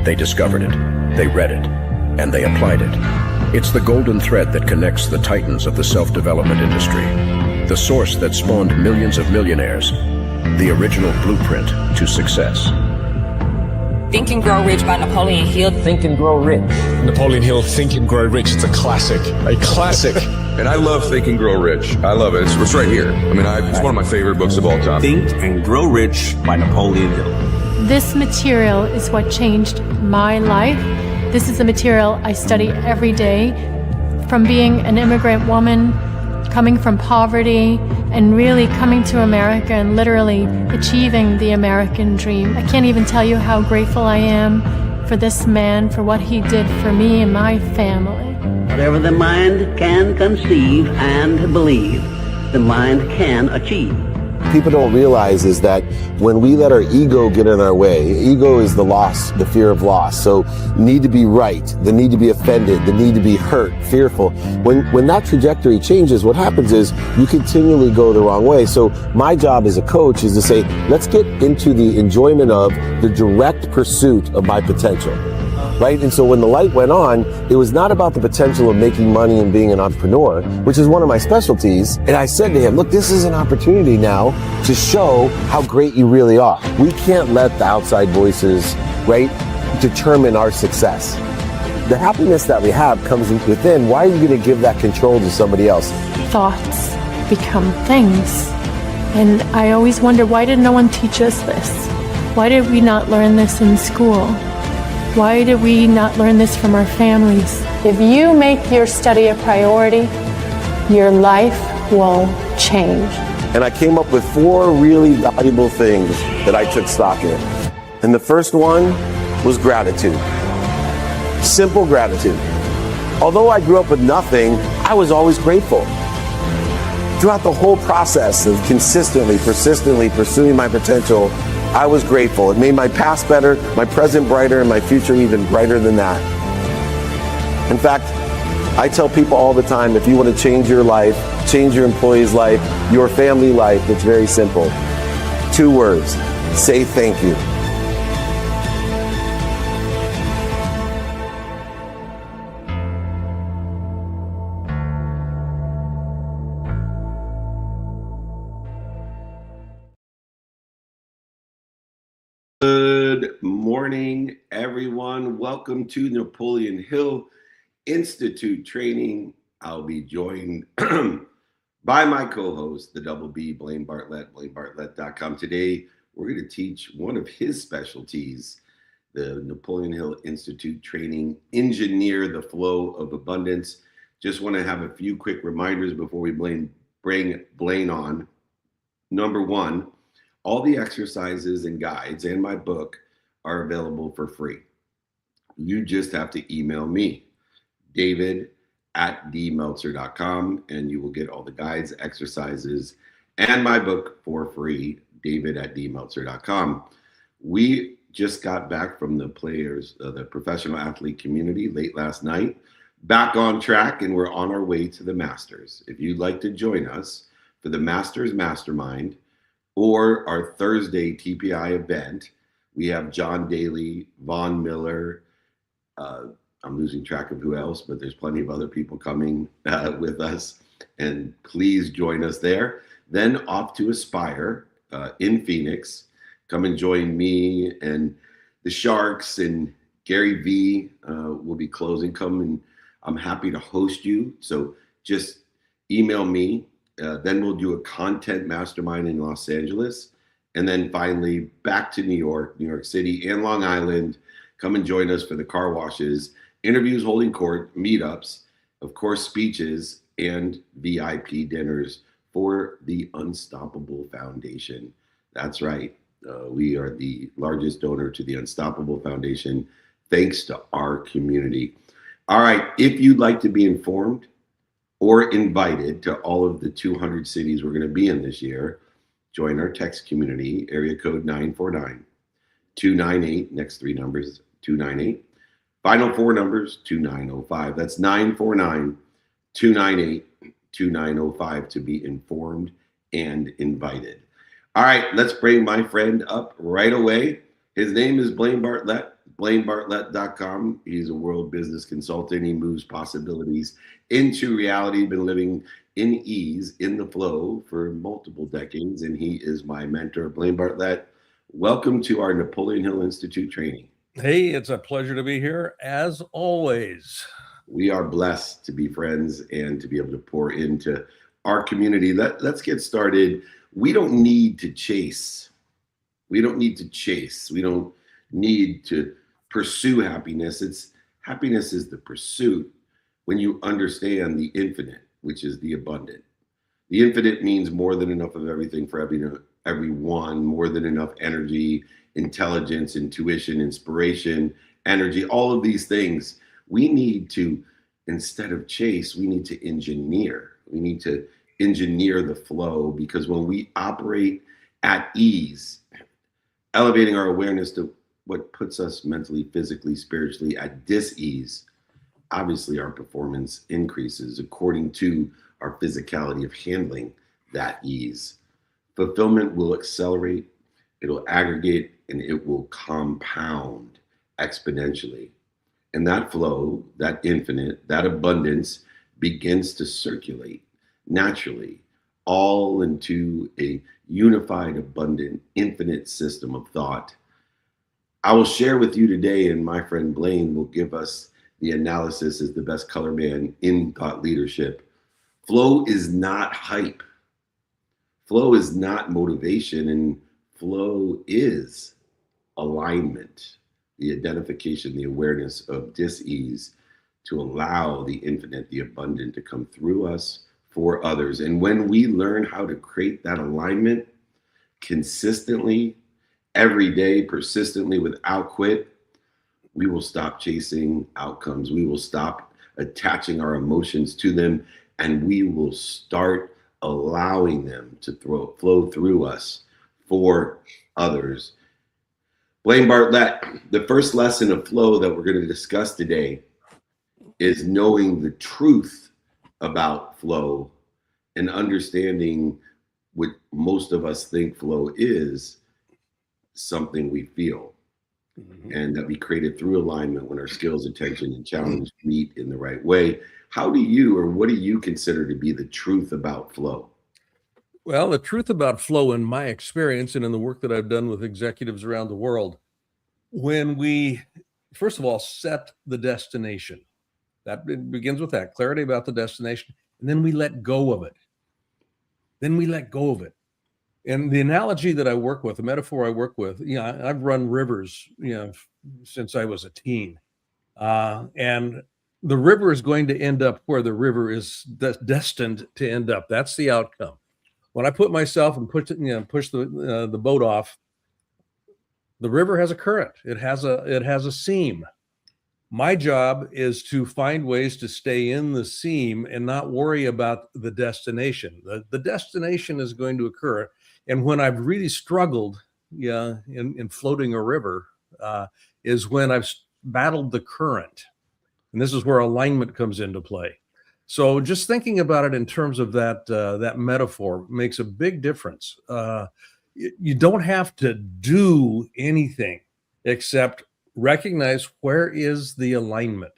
They discovered it, they read it, and they applied it. It's the golden thread that connects the titans of the self-development industry, the source that spawned millions of millionaires, the original blueprint to success. Think and Grow Rich by Napoleon Hill. Think and Grow Rich. Napoleon Hill, Think and Grow Rich. It's a classic. A classic. And I love Think and Grow Rich. I love it. It's right here. I mean, it's one of my favorite books of all time. Think and Grow Rich by Napoleon Hill. This material is what changed my life. This is the material I study every day. From being an immigrant woman, coming from poverty, and really coming to America and literally achieving the American dream. I can't even tell you how grateful I am for this man, for what he did for me and my family. Whatever the mind can conceive and believe, the mind can achieve. People don't realize is that when we let our ego get in our way, ego is the loss, the fear of loss. So need to be right, the need to be offended, the need to be hurt, fearful. When that trajectory changes, what happens is you continually go the wrong way. So my job as a coach is to say, let's get into the enjoyment of the direct pursuit of my potential. Right? And so when the light went on, it was not about the potential of making money and being an entrepreneur, which is one of my specialties. And I said to him, look, this is an opportunity now to show how great you really are. We can't let the outside voices, right, determine our success. The happiness that we have comes within. Why are you going to give that control to somebody else? Thoughts become things. And I always wonder, why did no one teach us this? Why did we not learn this in school? Why did we not learn this from our families? If you make your study a priority, your life will change. And I came up with 4 really valuable things that I took stock in. And the first one was gratitude. Simple gratitude. Although I grew up with nothing, I was always grateful. Throughout the whole process of consistently, persistently pursuing my potential, I was grateful. It made my past better, my present brighter, and my future even brighter than that. In fact, I tell people all the time, if you want to change your life, change your employee's life, your family life, it's very simple. 2 words, say thank you. Good morning, everyone. Welcome to Napoleon Hill Institute training. I'll be joined by my co-host, the double B, Blaine Bartlett, BlaineBartlett.com. Today, we're going to teach one of his specialties, the Napoleon Hill Institute training, Engineer the Flow of Abundance. Just want to have a few quick reminders before we bring Blaine on. Number 1, all the exercises and guides and my book are available for free. You just have to email me, david@dmeltzer.com, and you will get all the guides, exercises, and my book for free, david@dmeltzer.com. We just got back from the players, the professional athlete community late last night, back on track, and we're on our way to the Masters. If you'd like to join us for the Masters Mastermind, or our Thursday TPI event, we have John Daly, Vaughn Miller, I'm losing track of who else, but there's plenty of other people coming with us, and please join us there. Then off to Aspire in Phoenix. Come and join me and the Sharks, and Gary V will be closing. Come, and I'm happy to host you. So just email me. Then we'll do a content mastermind in Los Angeles. And then finally back to New York City, and Long Island. Come and join us for the car washes, interviews holding court, meetups, of course, speeches, and VIP dinners for the Unstoppable Foundation. That's right. We are the largest donor to the Unstoppable Foundation, thanks to our community. All right. If you'd like to be informed or invited to all of the 200 cities we're going to be in this year, join our text community, area code 949-298, next 3 numbers, 298. Final 4 numbers, 2905. That's 949-298-2905 to be informed and invited. All right, let's bring my friend up right away. His name is Blaine Bartlett, BlaineBartlett.com. He's a world business consultant. He moves possibilities into reality. Been living in ease, in the flow for multiple decades, and he is my mentor. Blaine Bartlett, welcome to our Napoleon Hill Institute training. Hey, it's a pleasure to be here, as always. We are blessed to be friends and to be able to pour into our community. Let's get started. We don't need to chase. We don't need to chase. We don't need to pursue happiness. Happiness is the pursuit when you understand the infinite, which is the abundant. The infinite means more than enough of everything for everyone, more than enough energy, intelligence, intuition, inspiration, energy, all of these things. We need to, instead of chase, we need to engineer. We need to engineer the flow, because when we operate at ease, elevating our awareness to what puts us mentally, physically, spiritually at dis-ease, obviously our performance increases according to our physicality of handling that ease. Fulfillment will accelerate, it'll aggregate, and it will compound exponentially. And that flow, that infinite, that abundance begins to circulate naturally, all into a unified, abundant, infinite system of thought. I will share with you today, and my friend Blaine will give us the analysis as the best color man in thought leadership. Flow is not hype. Flow is not motivation, and flow is alignment, the identification, the awareness of dis-ease to allow the infinite, the abundant to come through us for others. And when we learn how to create that alignment consistently, every day, persistently, without quit, we will stop chasing outcomes. We will stop attaching our emotions to them, and we will start allowing them to flow through us for others. Blaine Bartlett, the first lesson of flow that we're going to discuss today is knowing the truth about flow and understanding what most of us think flow is something we feel, and that we created through alignment when our skills, attention, and challenge meet in the right way. How do you, or what do you consider to be the truth about flow? Well, the truth about flow, in my experience and in the work that I've done with executives around the world, when we, first of all, set the destination, that it begins with that clarity about the destination, and then we let go of it. And the analogy that I work with, the metaphor I work with, I've run rivers, since I was a teen. And the river is going to end up where the river is destined to end up. That's the outcome. When I put myself and push the boat off, the river has a current. It has a seam. My job is to find ways to stay in the seam and not worry about the destination. The destination is going to occur. And when I've really struggled in floating a river is when I've battled the current. And this is where alignment comes into play. So just thinking about it in terms of that metaphor makes a big difference. You don't have to do anything except recognize where is the alignment.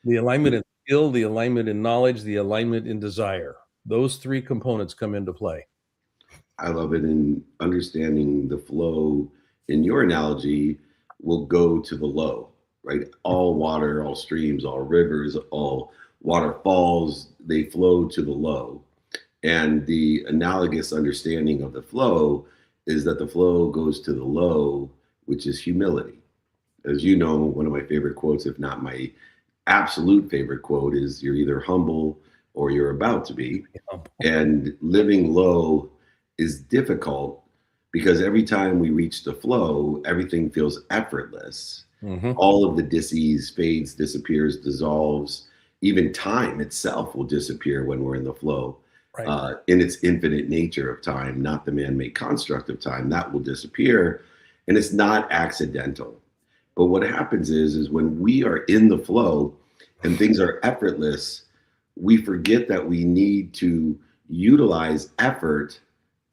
The alignment in skill, the alignment in knowledge, the alignment in desire. Those three components come into play. I love it. And understanding the flow in your analogy will go to the low, right? All water, all streams, all rivers, all waterfalls, they flow to the low. And the analogous understanding of the flow is that the flow goes to the low, which is humility. As you know, one of my favorite quotes, if not my absolute favorite quote, is you're either humble or you're about to be. And living low is difficult because every time we reach the flow, everything feels effortless. All of the dis-ease fades, disappears, dissolves. Even time itself will disappear when we're in the flow. Right. In its infinite nature of time, not the man-made construct of time, that will disappear. And it's not accidental. But what happens is when we are in the flow and things are effortless, we forget that we need to utilize effort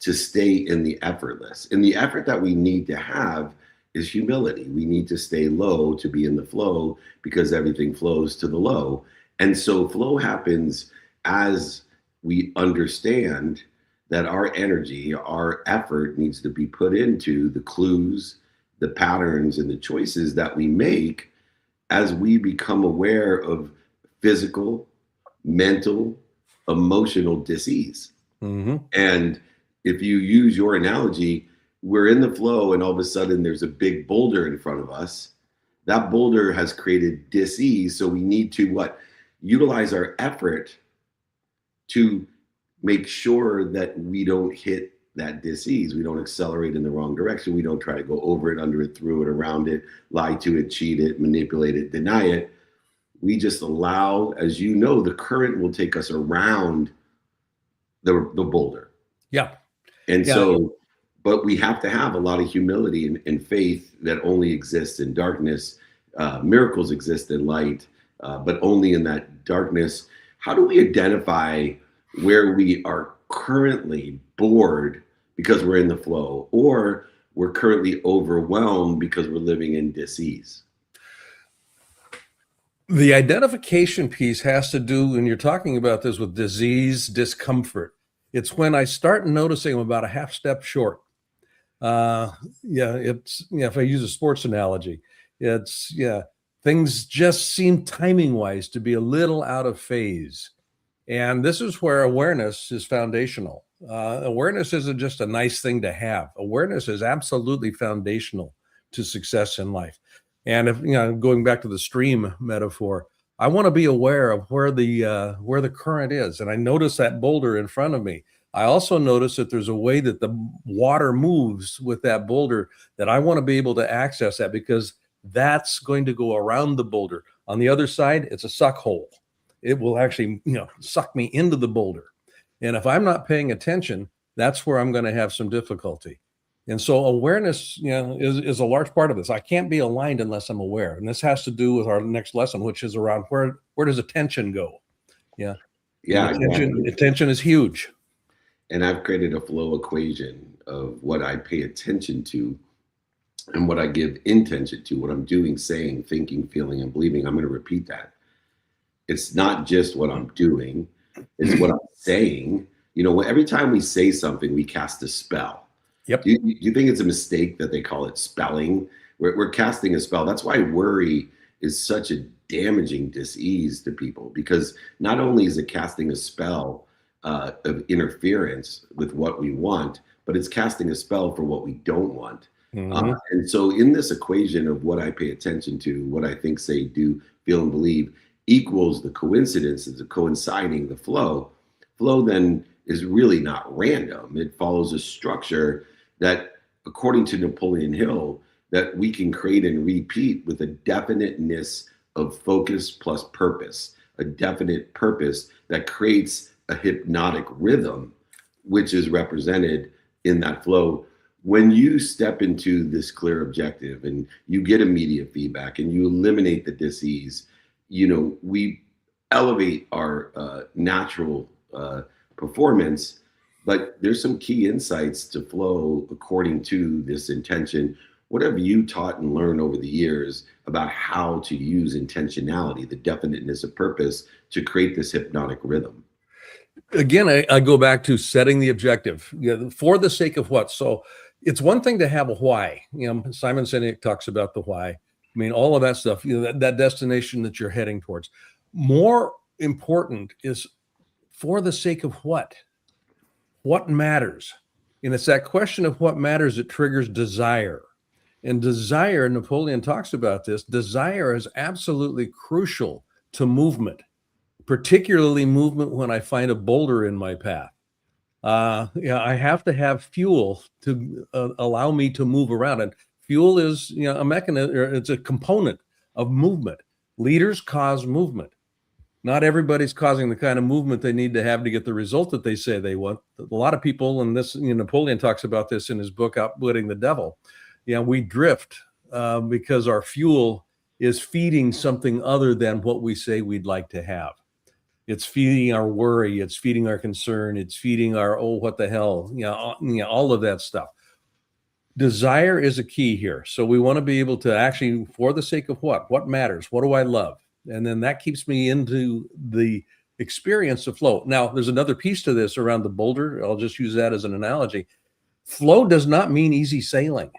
to stay in the effortless. And the effort that we need to have is humility. We need to stay low to be in the flow because everything flows to the low. And so flow happens as we understand that our energy, our effort needs to be put into the clues, the patterns, and the choices that we make as we become aware of physical, mental, emotional disease. And if you use your analogy, we're in the flow and all of a sudden there's a big boulder in front of us. That boulder has created disease. So we need to what? Utilize our effort to make sure that we don't hit that disease. We don't accelerate in the wrong direction. We don't try to go over it, under it, through it, around it, lie to it, cheat it, manipulate it, deny it. We just allow, as you know, the current will take us around the boulder. Yeah. And so, but we have to have a lot of humility and faith that only exists in darkness. Miracles exist in light, but only in that darkness. How do we identify where we are currently bored because we're in the flow, or we're currently overwhelmed because we're living in disease? The identification piece has to do, and you're talking about this, with disease, discomfort. It's when I start noticing I'm about a half step short. If I use a sports analogy, things just seem timing wise to be a little out of phase. And this is where awareness is foundational. Awareness isn't just a nice thing to have. Awareness is absolutely foundational to success in life. And if, going back to the stream metaphor, I want to be aware of where the current is. And I notice that boulder in front of me. I also notice that there's a way that the water moves with that boulder, that I want to be able to access that, because that's going to go around the boulder. On the other side, it's a suck hole. It will actually, suck me into the boulder. And if I'm not paying attention, that's where I'm going to have some difficulty. And so awareness, is a large part of this. I can't be aligned unless I'm aware. And this has to do with our next lesson, which is around where does attention go? Yeah. Attention is huge. And I've created a flow equation of what I pay attention to and what I give intention to, what I'm doing, saying, thinking, feeling, and believing. I'm going to repeat that. It's not just what I'm doing, it's what I'm saying. Every time we say something, we cast a spell. Yep. Do you think it's a mistake that they call it spelling? We're casting a spell. That's why worry is such a damaging disease to people, because not only is it casting a spell of interference with what we want, but it's casting a spell for what we don't want. And so in this equation of what I pay attention to, what I think, say, do, feel, and believe equals the coincidences, the coinciding, the flow. Flow then is really not random. It follows a structure that, according to Napoleon Hill, that we can create and repeat with a definiteness of focus plus purpose, a definite purpose that creates a hypnotic rhythm, which is represented in that flow. When you step into this clear objective and you get immediate feedback and you eliminate the disease, we elevate our natural performance. But there's some key insights to flow according to this intention. What have you taught and learned over the years about how to use intentionality, the definiteness of purpose, to create this hypnotic rhythm? Again, I go back to setting the objective, for the sake of what. So it's one thing to have a why. Simon Sinek talks about the why. I mean, all of that stuff, that destination that you're heading towards. More important is for the sake of what? What matters? And it's that question of what matters that triggers desire. And desire, Napoleon talks about this, desire is absolutely crucial to movement, particularly movement when I find a boulder in my path. I have to have fuel to allow me to move around. And fuel is a mechanism, or it's a component of movement. Leaders cause movement. Not everybody's causing the kind of movement they need to have to get the result that they say they want. A lot of people, and this, Napoleon talks about this in his book, Outwitting the Devil. We drift because our fuel is feeding something other than what we say we'd like to have. It's feeding our worry. It's feeding our concern. It's feeding our, oh, what the hell, all of that stuff. Desire is a key here. So we want to be able to actually, for the sake of what matters, what do I love? And then that keeps me into the experience of flow. Now, there's another piece to this around the boulder. I'll just use that as an analogy. Flow does not mean easy sailing.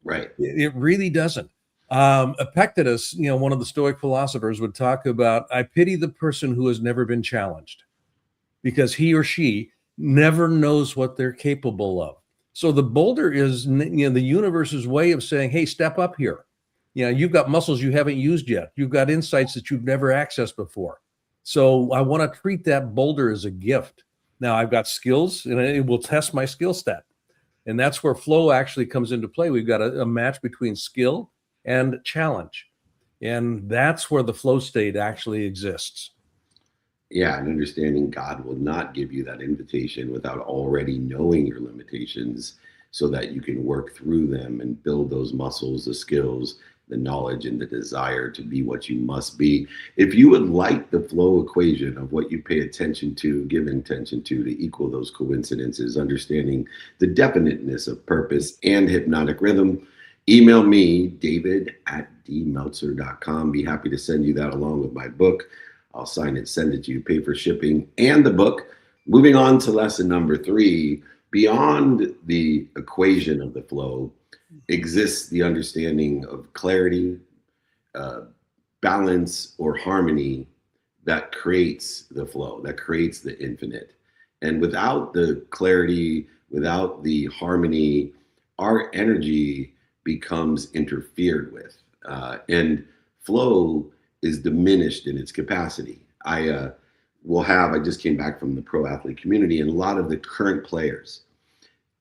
Right. It really doesn't. Epictetus, one of the Stoic philosophers, would talk about, I pity the person who has never been challenged, because he or she never knows what they're capable of. So the boulder is, the universe's way of saying, hey, step up here. You've got muscles you haven't used yet. You've got insights that you've never accessed before. So I want to treat that boulder as a gift. Now I've got skills, and it will test my skill set. And that's where flow actually comes into play. We've got a match between skill and challenge. And that's where the flow state actually exists. Yeah, and understanding God will not give you that invitation without already knowing your limitations, so that you can work through them and build those muscles, the skills, the knowledge, and the desire to be what you must be. If you would like the flow equation of what you pay attention to, give intention to equal those coincidences, understanding the definiteness of purpose and hypnotic rhythm, email me, david@dmeltzer.com. Be happy to send you that along with my book. I'll sign it, send it to you, pay for shipping and the book. Moving on to lesson number 3, beyond the equation of the flow exists the understanding of clarity, balance, or harmony that creates the flow, that creates the infinite. And without the clarity, without the harmony, our energy becomes interfered with. And flow is diminished in its capacity. I just came back from the pro athlete community, and a lot of the current players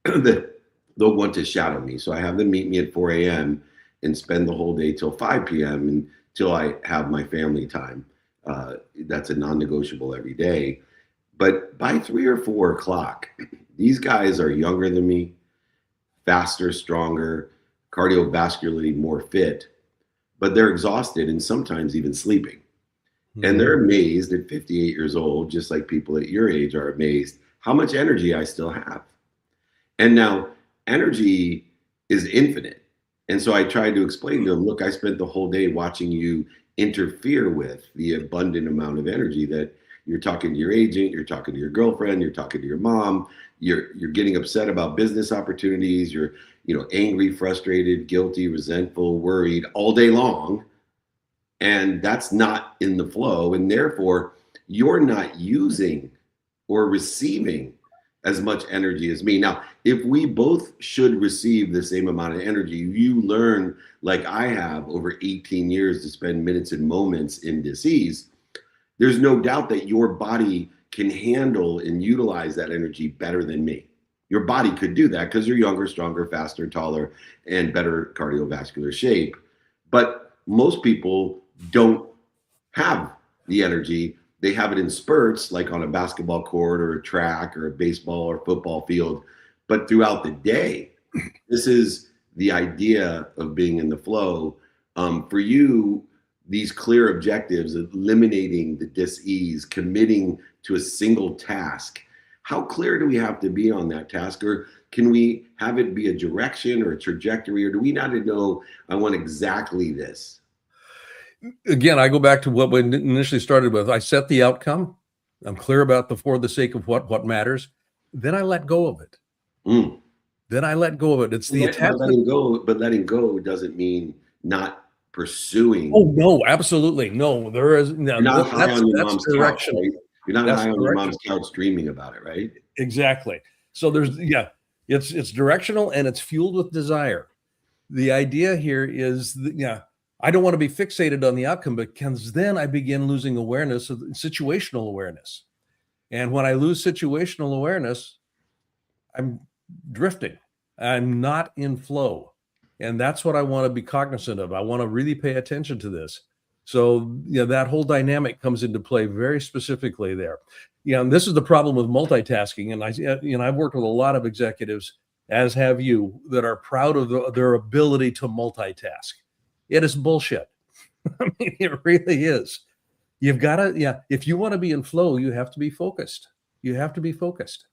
that they'll want to shadow me. So I have them meet me at 4 a.m. and spend the whole day till 5 p.m. until I have my family time. That's a non-negotiable every day. But by 3 or 4 o'clock, these guys are younger than me, faster, stronger, cardiovascularly more fit, but they're exhausted and sometimes even sleeping. Mm-hmm. And they're amazed at 58 years old, just like people at your age are amazed how much energy I still have. And now energy is infinite. And so I tried to explain to them, look, I spent the whole day watching you interfere with the abundant amount of energy that you're talking to your agent, you're talking to your girlfriend, you're talking to your mom, you're getting upset about business opportunities, you're angry, frustrated, guilty, resentful, worried all day long. And that's not in the flow. And therefore, you're not using or receiving as much energy as me. Now, if we both should receive the same amount of energy, you learn, like I have over 18 years, to spend minutes and moments in disease, there's no doubt that your body can handle and utilize that energy better than me. Your body could do that because you're younger, stronger, faster, taller, and better cardiovascular shape. But most people don't have the energy. They have it in spurts, like on a basketball court or a track or a baseball or football field. But throughout the day, this is the idea of being in the flow. For you, these clear objectives, eliminating the dis-ease, committing to a single task. How clear do we have to be on that task? Or can we have it be a direction or a trajectory? Or do we not know, I want exactly this? Again, I go back to what we initially started with. I set the outcome. I'm clear about for the sake of what matters. Then I let go of it. Then I let go of it. It's the attachment. Letting go doesn't mean not pursuing. Oh no, absolutely no. There is no. You're not high on your mom's couch, right? You're not high on your mom's couch dreaming about it, right? Exactly. So it's directional and it's fueled with desire. The idea here is I don't want to be fixated on the outcome, because then I begin losing awareness of situational awareness. And when I lose situational awareness, I'm drifting. I'm not in flow. And that's what I want to be cognizant of. I want to really pay attention to this. So, that whole dynamic comes into play very specifically there. And this is the problem with multitasking. And I've worked with a lot of executives, as have you, that are proud of their ability to multitask. It is bullshit. I mean, it really is. You've got to, if you want to be in flow, you have to be focused. You have to be focused.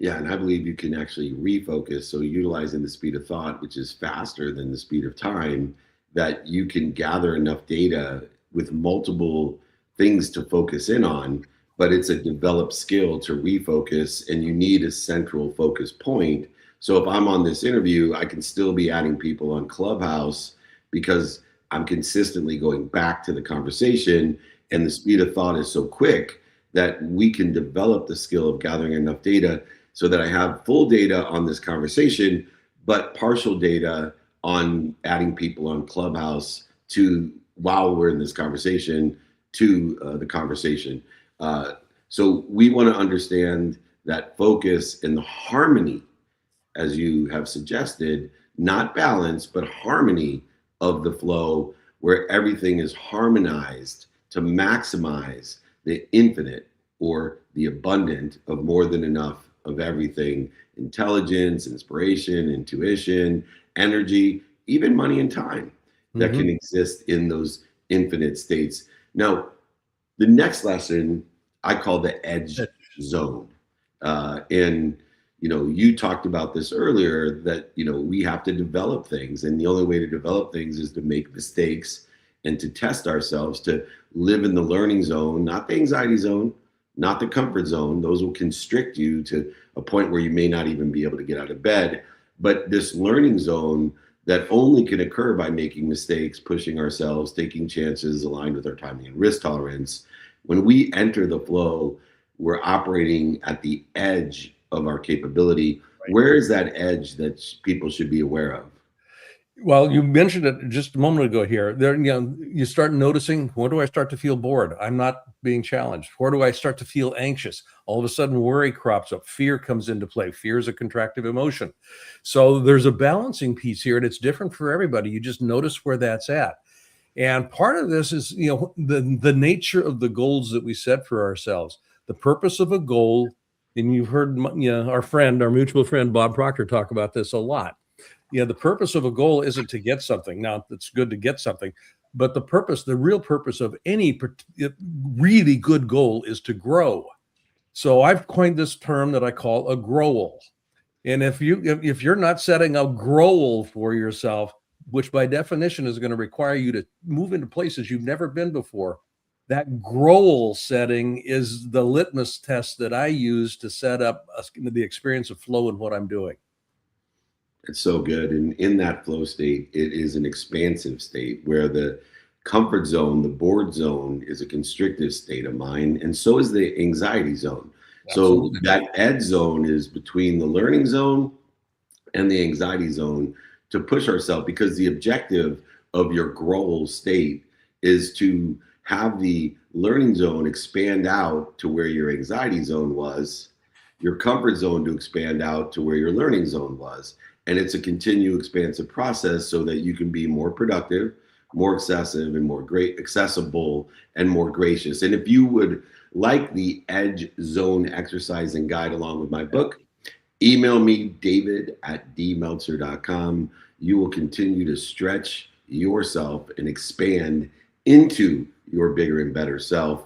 Yeah, and I believe you can actually refocus. So utilizing the speed of thought, which is faster than the speed of time, that you can gather enough data with multiple things to focus in on, but it's a developed skill to refocus, and you need a central focus point. So if I'm on this interview, I can still be adding people on Clubhouse because I'm consistently going back to the conversation, and the speed of thought is so quick that we can develop the skill of gathering enough data so that I have full data on this conversation, but partial data on adding people on Clubhouse to, while we're in this conversation, to the conversation. So we want to understand that focus and the harmony, as you have suggested, not balance, but harmony of the flow, where everything is harmonized to maximize the infinite or the abundant of more than enough of everything: intelligence, inspiration, intuition, energy, even money and time that can exist in those infinite states. Now, the next lesson I call the edge zone. And, you talked about this earlier, that, we have to develop things. And the only way to develop things is to make mistakes and to test ourselves, to live in the learning zone, not the anxiety zone, not the comfort zone. Those will constrict you to a point where you may not even be able to get out of bed. But this learning zone that only can occur by making mistakes, pushing ourselves, taking chances aligned with our timing and risk tolerance. When we enter the flow, we're operating at the edge of our capability. Right. Where is that edge that people should be aware of? Well, you mentioned it just a moment ago here. There, you start noticing, where do I start to feel bored? I'm not being challenged. Where do I start to feel anxious? All of a sudden, worry crops up. Fear comes into play. Fear is a contractive emotion. So there's a balancing piece here, and it's different for everybody. You just notice where that's at. And part of this is, the nature of the goals that we set for ourselves. The purpose of a goal, and you've heard, our mutual friend, Bob Proctor, talk about this a lot. The purpose of a goal isn't to get something. Now, it's good to get something, but the real purpose of any really good goal is to grow. So I've coined this term that I call a growal. And if you're not setting a growal for yourself, which by definition is going to require you to move into places you've never been before, that growal setting is the litmus test that I use to set up the experience of flow in what I'm doing. It's so good. And in that flow state, it is an expansive state where the comfort zone, the bored zone, is a constrictive state of mind. And so is the anxiety zone. Absolutely. So that edge zone is between the learning zone and the anxiety zone, to push ourselves, because the objective of your growth state is to have the learning zone expand out to where your anxiety zone was, your comfort zone to expand out to where your learning zone was. And it's a continual expansive process so that you can be more productive, more accessible, and more gracious. And if you would like the Edge Zone exercise and guide along with my book, email me, david@dmeltzer.com. You will continue to stretch yourself and expand into your bigger and better self.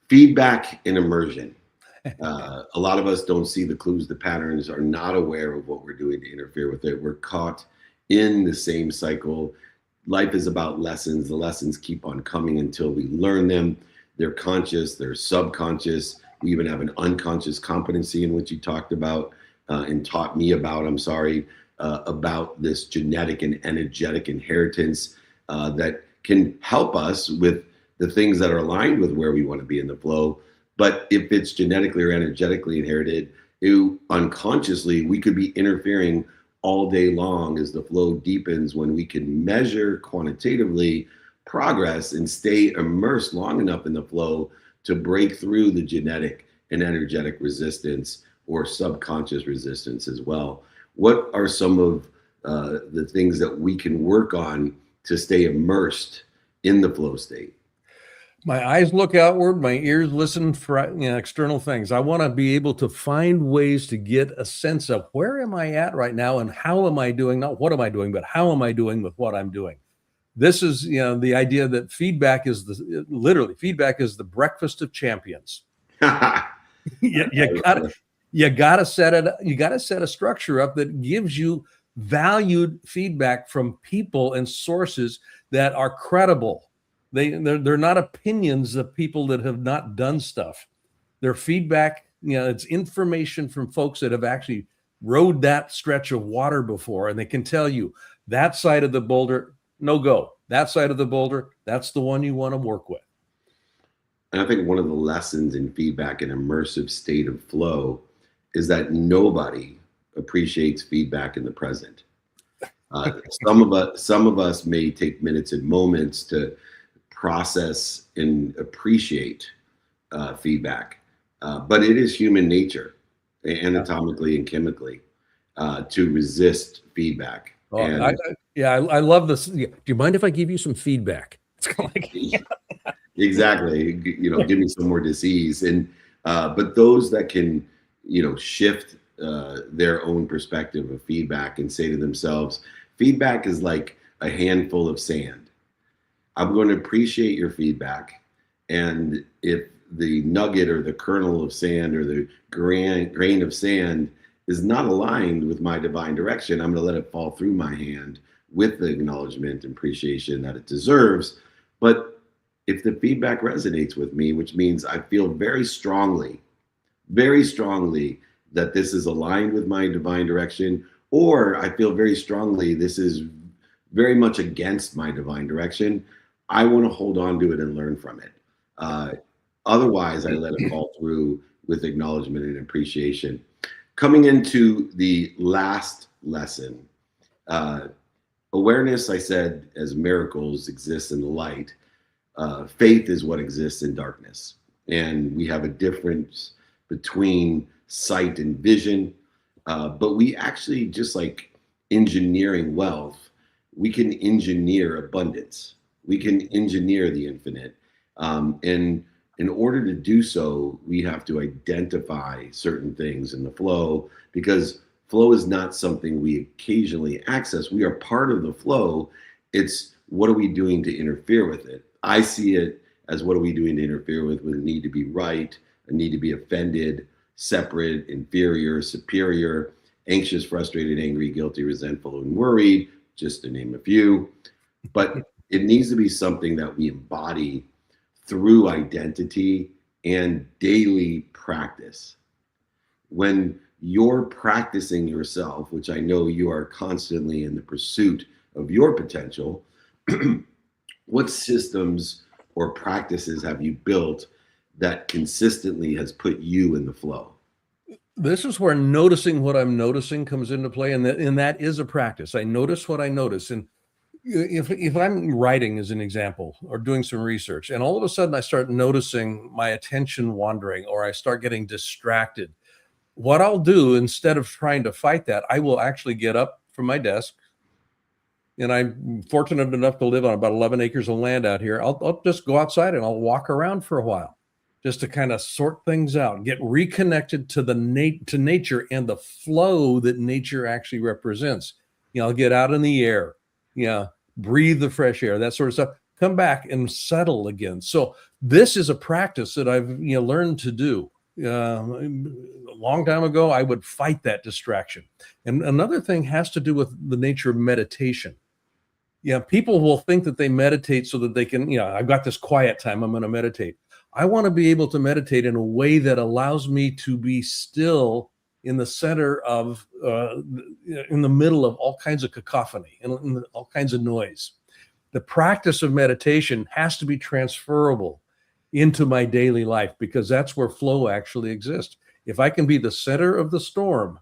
Feedback and immersion. A lot of us don't see the clues, the patterns, are not aware of what we're doing to interfere with it. We're caught in the same cycle. Life is about lessons. The lessons keep on coming until we learn them. They're conscious, they're subconscious. We even have an unconscious competency in which you talked about and taught me about, about this genetic and energetic inheritance that can help us with the things that are aligned with where we want to be in the flow. But if it's genetically or energetically inherited, unconsciously, we could be interfering all day long as the flow deepens, when we can measure quantitatively progress and stay immersed long enough in the flow to break through the genetic and energetic resistance or subconscious resistance as well. What are some of the things that we can work on to stay immersed in the flow state? My eyes look outward, my ears listen for external things. I want to be able to find ways to get a sense of where am I at right now, and how am I doing? Not what am I doing, but how am I doing with what I'm doing? This is, the idea that feedback is feedback is the breakfast of champions. you You got to set it. You got to set a structure up that gives you valued feedback from people and sources that are credible. They're not opinions of people that have not done stuff. Their feedback, it's information from folks that have actually rode that stretch of water before, and they can tell you that side of the boulder, no go. That side of the boulder, that's the one you want to work with. And I think one of the lessons in feedback and immersive state of flow is that nobody appreciates feedback in the present. Some of us may take minutes and moments to process and appreciate feedback, but it is human nature, anatomically and chemically, to resist feedback. Oh, I love this. Do you mind if I give you some feedback? It's kind of like exactly. Give me some more disease. And but those that can, shift their own perspective of feedback and say to themselves, feedback is like a handful of sand. I'm going to appreciate your feedback. And if the nugget or the kernel of sand or the grain of sand is not aligned with my divine direction, I'm going to let it fall through my hand with the acknowledgement and appreciation that it deserves. But if the feedback resonates with me, which means I feel very strongly that this is aligned with my divine direction, or I feel very strongly this is very much against my divine direction, I want to hold on to it and learn from it. Otherwise, I let it fall through with acknowledgement and appreciation. Coming into the last lesson, awareness, I said, as miracles exists in the light. Faith is what exists in darkness. And we have a difference between sight and vision. But we actually, just like engineering wealth, we can engineer abundance. We can engineer the infinite. And in order to do so, we have to identify certain things in the flow, because flow is not something we occasionally access. We are part of the flow. It's what are we doing to interfere with it? I see it as what are we doing to interfere with a need to be right, a need to be offended, separate, inferior, superior, anxious, frustrated, angry, guilty, resentful, and worried, just to name a few. But it needs to be something that we embody through identity and daily practice. When you're practicing yourself, which I know you are constantly in the pursuit of your potential, what systems or practices have you built that consistently has put you in the flow? This is where noticing what I'm noticing comes into play, and that is a practice. I notice what I notice, and if I'm writing, as an example, or doing some research, and all of a sudden I start noticing my attention wandering, or I start getting distracted, what I'll do, instead of trying to fight that, I will actually get up from my desk. And I'm fortunate enough to live on about 11 acres of land out here. I'll just go outside and I'll walk around for a while, just to kind of sort things out, get reconnected to to nature and the flow that nature actually represents. I'll get out in the air, breathe the fresh air, that sort of stuff, come back and settle again. So this is a practice that I've learned to do. A long time ago, I would fight that distraction. And another thing has to do with the nature of meditation. People will think that they meditate so that they can, I've got this quiet time, I'm going to meditate. I want to be able to meditate in a way that allows me to be still in the center of, in the middle of all kinds of cacophony and all kinds of noise. The practice of meditation has to be transferable into my daily life, because that's where flow actually exists. If I can be the center of the storm,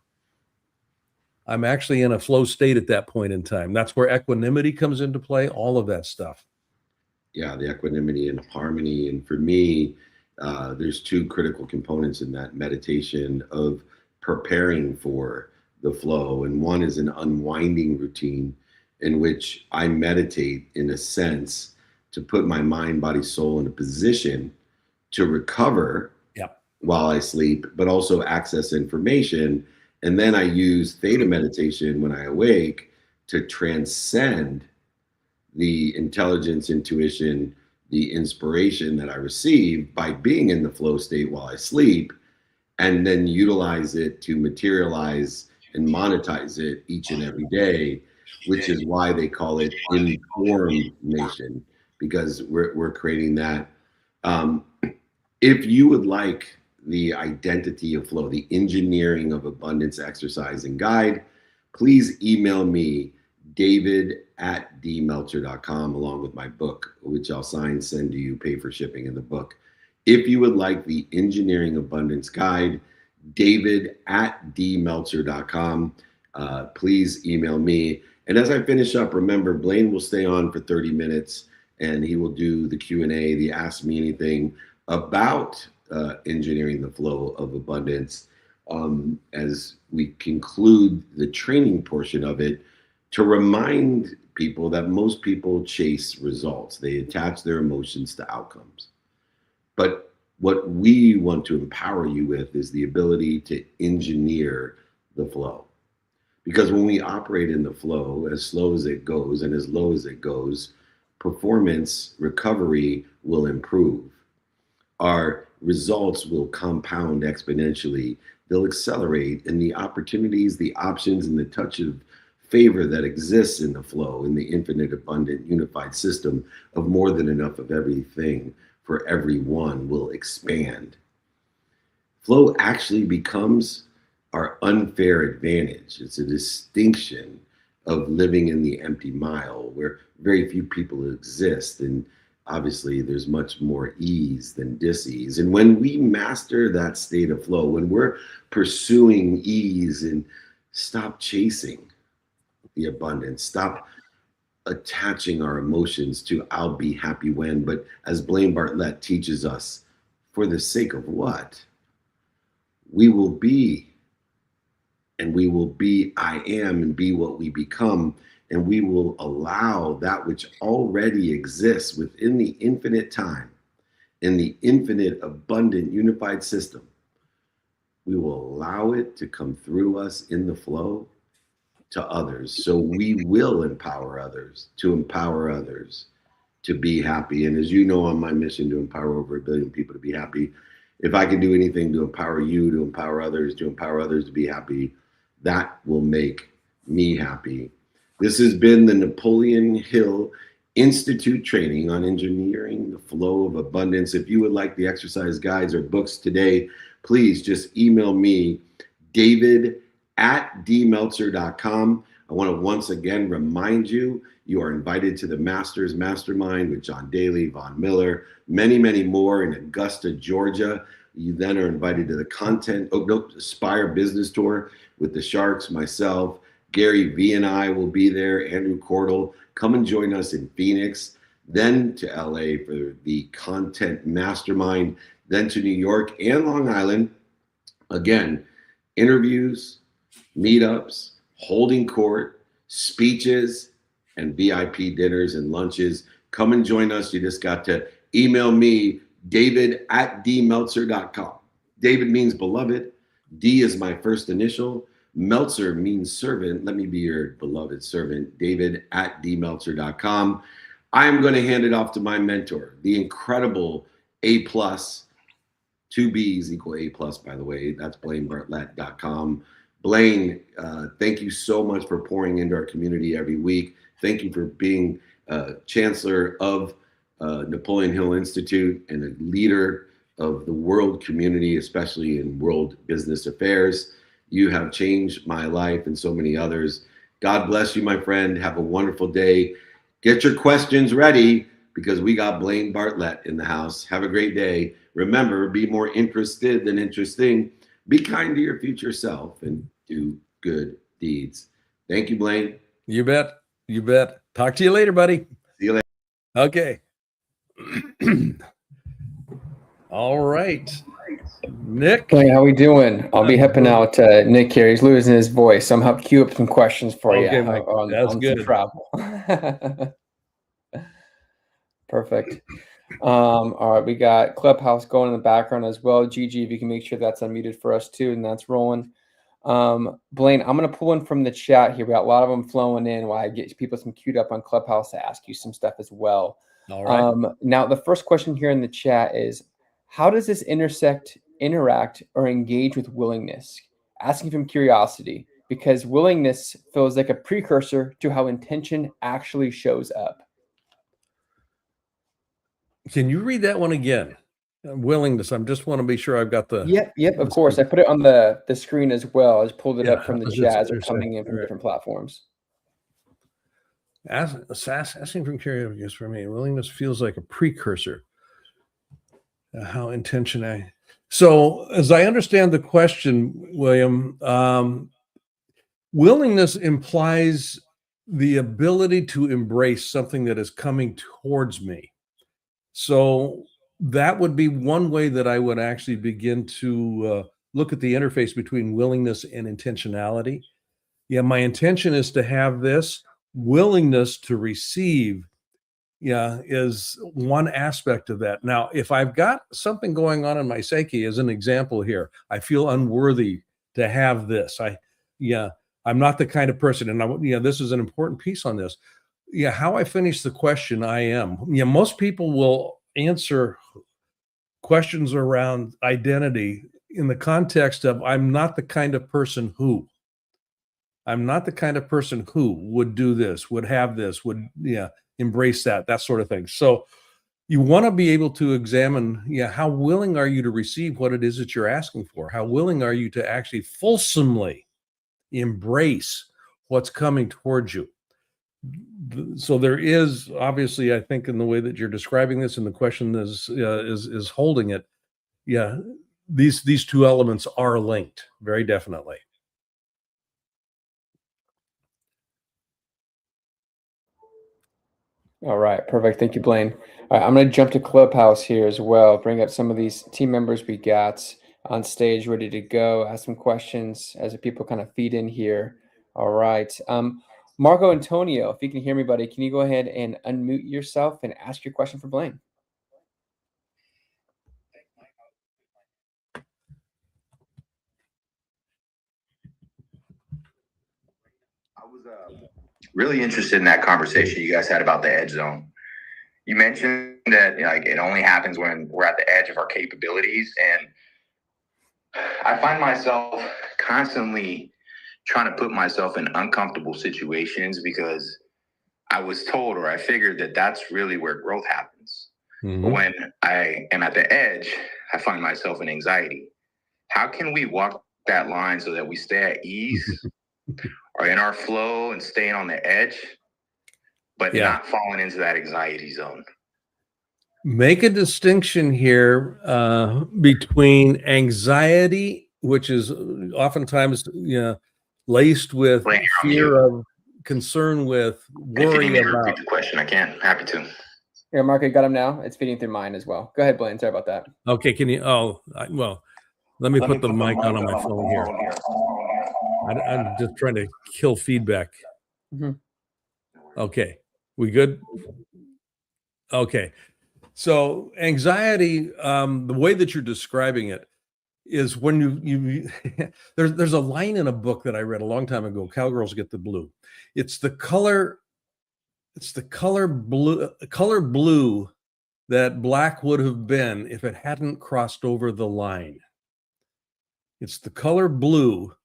I'm actually in a flow state at that point in time. That's where equanimity comes into play, all of that stuff. Yeah, the equanimity and harmony. And for me, there's two critical components in that meditation of preparing for the flow. And one is an unwinding routine in which I meditate, in a sense, to put my mind, body, soul in a position to recover while I sleep, but also access information. And then I use theta meditation when I awake to transcend the intelligence, intuition, the inspiration that I receive by being in the flow state while I sleep. and then utilize it to materialize and monetize it each and every day, which is why they call it information, because we're creating that. Um, if you would like the identity of flow, the engineering of abundance exercise and guide, please email me, david@dmeltzer.com, along with my book, which I'll sign, send to you, pay for shipping in the book. If you would like the engineering abundance guide, david@dmeltzer.com. Please email me. And as I finish up, remember, Blaine will stay on for 30 minutes and he will do the Q&A, the Ask Me Anything about engineering the flow of abundance as we conclude the training portion of it, to remind people that most people chase results. They attach their emotions to outcomes. But what we want to empower you with is the ability to engineer the flow. Because when we operate in the flow, as slow as it goes and as low as it goes, performance recovery will improve. Our results will compound exponentially. They'll accelerate, and the opportunities, the options, and the touch of favor that exists in the flow, in the infinite, abundant, unified system of more than enough of everything for everyone, will expand. Flow actually becomes our unfair advantage. It's a distinction of living in the empty mile where very few people exist. And obviously there's much more ease than dis-ease. And when we master that state of flow, when we're pursuing ease and stop chasing the abundance, stop attaching our emotions to I'll be happy when, but as Blaine Bartlett teaches us, for the sake of what? We will be, and we will be I am, and be what we become, and we will allow that which already exists within the infinite time, in the infinite, abundant, unified system. We will allow it to come through us in the flow to others. So we will empower others to be happy. And as you know, on my mission to empower over 1 billion people to be happy, if I can do anything to empower you, to empower others to be happy, that will make me happy. This has been the Napoleon Hill Institute training on engineering the flow of abundance. If you would like the exercise guides or books today, please just email me, david@dmeltzer.com. I want to once again remind you, you are invited to the Masters Mastermind with John Daly, Von Miller, many, many more in Augusta, Georgia. You then are invited to the Aspire Business Tour with the Sharks, myself, Gary V and I will be there, Andrew Cordell. Come and join us in Phoenix, then to LA for the Content Mastermind, then to New York and Long Island. Again, interviews, meetups, holding court, speeches, and VIP dinners and lunches. Come and join us. You just got to email me, david@dmeltzer.com. David means beloved. D is my first initial. Meltzer means servant. Let me be your beloved servant. david@dmeltzer.com. I'm going to hand it off to my mentor, the incredible A+, 2 B's equal A+, by the way. That's blainebartlett.com. Blaine, thank you so much for pouring into our community every week. Thank you for being Chancellor of Napoleon Hill Institute and a leader of the world community, especially in world business affairs. You have changed my life and so many others. God bless you, my friend. Have a wonderful day. Get your questions ready because we got Blaine Bartlett in the house. Have a great day. Remember, be more interested than interesting. Be kind to your future self and do good deeds. Thank you, Blaine. You bet. You bet. Talk to you later, buddy. See you later. Okay. All right. Nick. Hey, how we doing? I'll be helping out Nick here. He's losing his voice. So I'm helping queue up some questions for Okay, you Mike. on, That's on good. some travel. Perfect. All right, we got Clubhouse going in the background as well. Gigi, if you can make sure that's unmuted for us too, and that's rolling. Blaine, I'm going to pull in from the chat here. We got a lot of them flowing in while I get people some queued up on Clubhouse to ask you some stuff as well. All right. Now, the first question here in the chat is, how does this intersect interact or engage with willingness? Asking from curiosity, because willingness feels like a precursor to how intention actually shows up. Can you read that one again? Willingness. I just want to be sure I've got the. Yep, of course. I put it on the screen as well. I just pulled it up from the chat as they're coming in from right. different platforms. Asking from curiosity for me. Willingness feels like a precursor. How intention So, as I understand the question, William, willingness implies the ability to embrace something that is coming towards me. So that would be one way that I would actually begin to look at the interface between willingness and intentionality. Yeah, my intention is to have this. Willingness to receive, is one aspect of that. Now, if I've got something going on in my psyche, as an example here, I feel unworthy to have this. I'm not the kind of person, and this is an important piece on this. How I finish the question, I am. Most people will answer questions around identity in the context of I'm not the kind of person who. I'm not the kind of person who would do this, would have this, would embrace that sort of thing. So you want to be able to examine, how willing are you to receive what it is that you're asking for? How willing are you to actually fulsomely embrace what's coming towards you? So there is obviously, I think, in the way that you're describing this, and the question is holding it. These two elements are linked very definitely. All right, perfect. Thank you, Blaine. All right, I'm going to jump to Clubhouse here as well. Bring up some of these team members we got on stage, ready to go. Ask some questions as the people kind of feed in here. All right. Marco Antonio, if you can hear me, buddy, can you go ahead and unmute yourself and ask your question for Blaine? I was really interested in that conversation you guys had about the edge zone. You mentioned that it only happens when we're at the edge of our capabilities, and I find myself constantly trying to put myself in uncomfortable situations because I was told, or I figured, that that's really where growth happens. Mm-hmm. But when I am at the edge, I find myself in anxiety. How can we walk that line so that we stay at ease or in our flow and staying on the edge, but not falling into that anxiety zone? Make a distinction here between anxiety, which is oftentimes laced with fear of, concern with, worry about. Repeat the question, I can. Happy to. Yeah, Marco, you got him now. It's feeding through mine as well. Go ahead, Blaine. Sorry about that. Okay, can you? Let me put the mic on my phone here. I'm just trying to kill feedback. Mm-hmm. Okay, we good? Okay. So anxiety, the way that you're describing it is when you there's a line in a book that I read a long time ago, Cowgirls Get the Blue. It's the color blue that black would have been if it hadn't crossed over the line. It's the color blue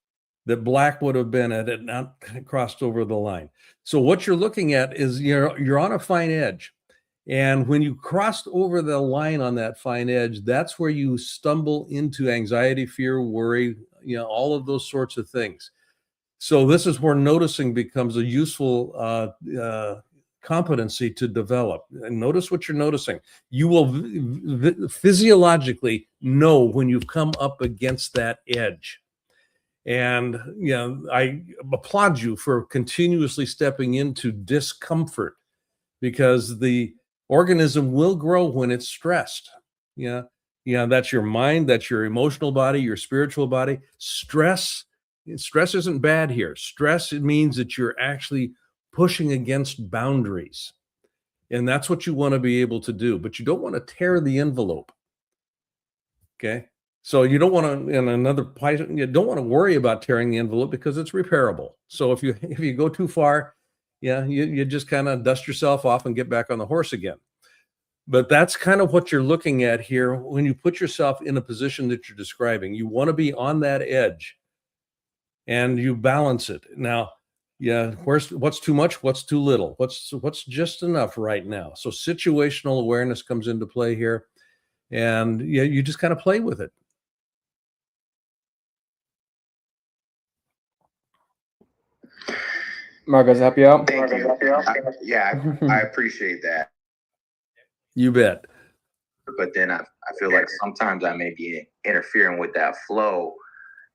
that black would have been had it not crossed over the line. So what you're looking at is you're on a fine edge. And when you crossed over the line on that fine edge, that's where you stumble into anxiety, fear, worry, all of those sorts of things. So this is where noticing becomes a useful competency to develop. And notice what you're noticing. You will physiologically know when you've come up against that edge. And I applaud you for continuously stepping into discomfort, because the organism will grow when it's stressed. That's your mind, that's your emotional body, your spiritual body. Stress isn't bad here. Stress, it means that you're actually pushing against boundaries. And that's what you want to be able to do, but you don't want to tear the envelope. Okay. So you don't want to, you don't want to worry about tearing the envelope because it's repairable. So if you go too far, you just kind of dust yourself off and get back on the horse again. But that's kind of what you're looking at here when you put yourself in a position that you're describing. You want to be on that edge and you balance it. Now, yeah, what's too much, what's too little, what's just enough right now. So situational awareness comes into play here, and yeah, you just kind of play with it. Mark, does that help you out? Thank you. I appreciate that. You bet. But then I feel like sometimes I may be interfering with that flow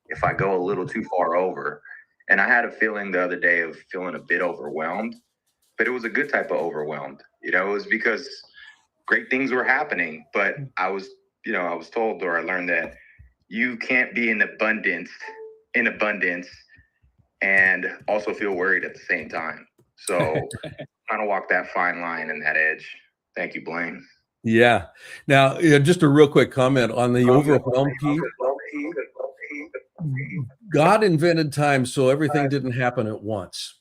if I go a little too far over. And I had a feeling the other day of feeling a bit overwhelmed, but it was a good type of overwhelmed. You know, it was because great things were happening, but I was told, or I learned that you can't be in abundance and also feel worried at the same time. So trying to walk that fine line and that edge. Thank you, Blaine. Yeah. Now, just a real quick comment on the overwhelm piece. God invented time so everything didn't happen at once.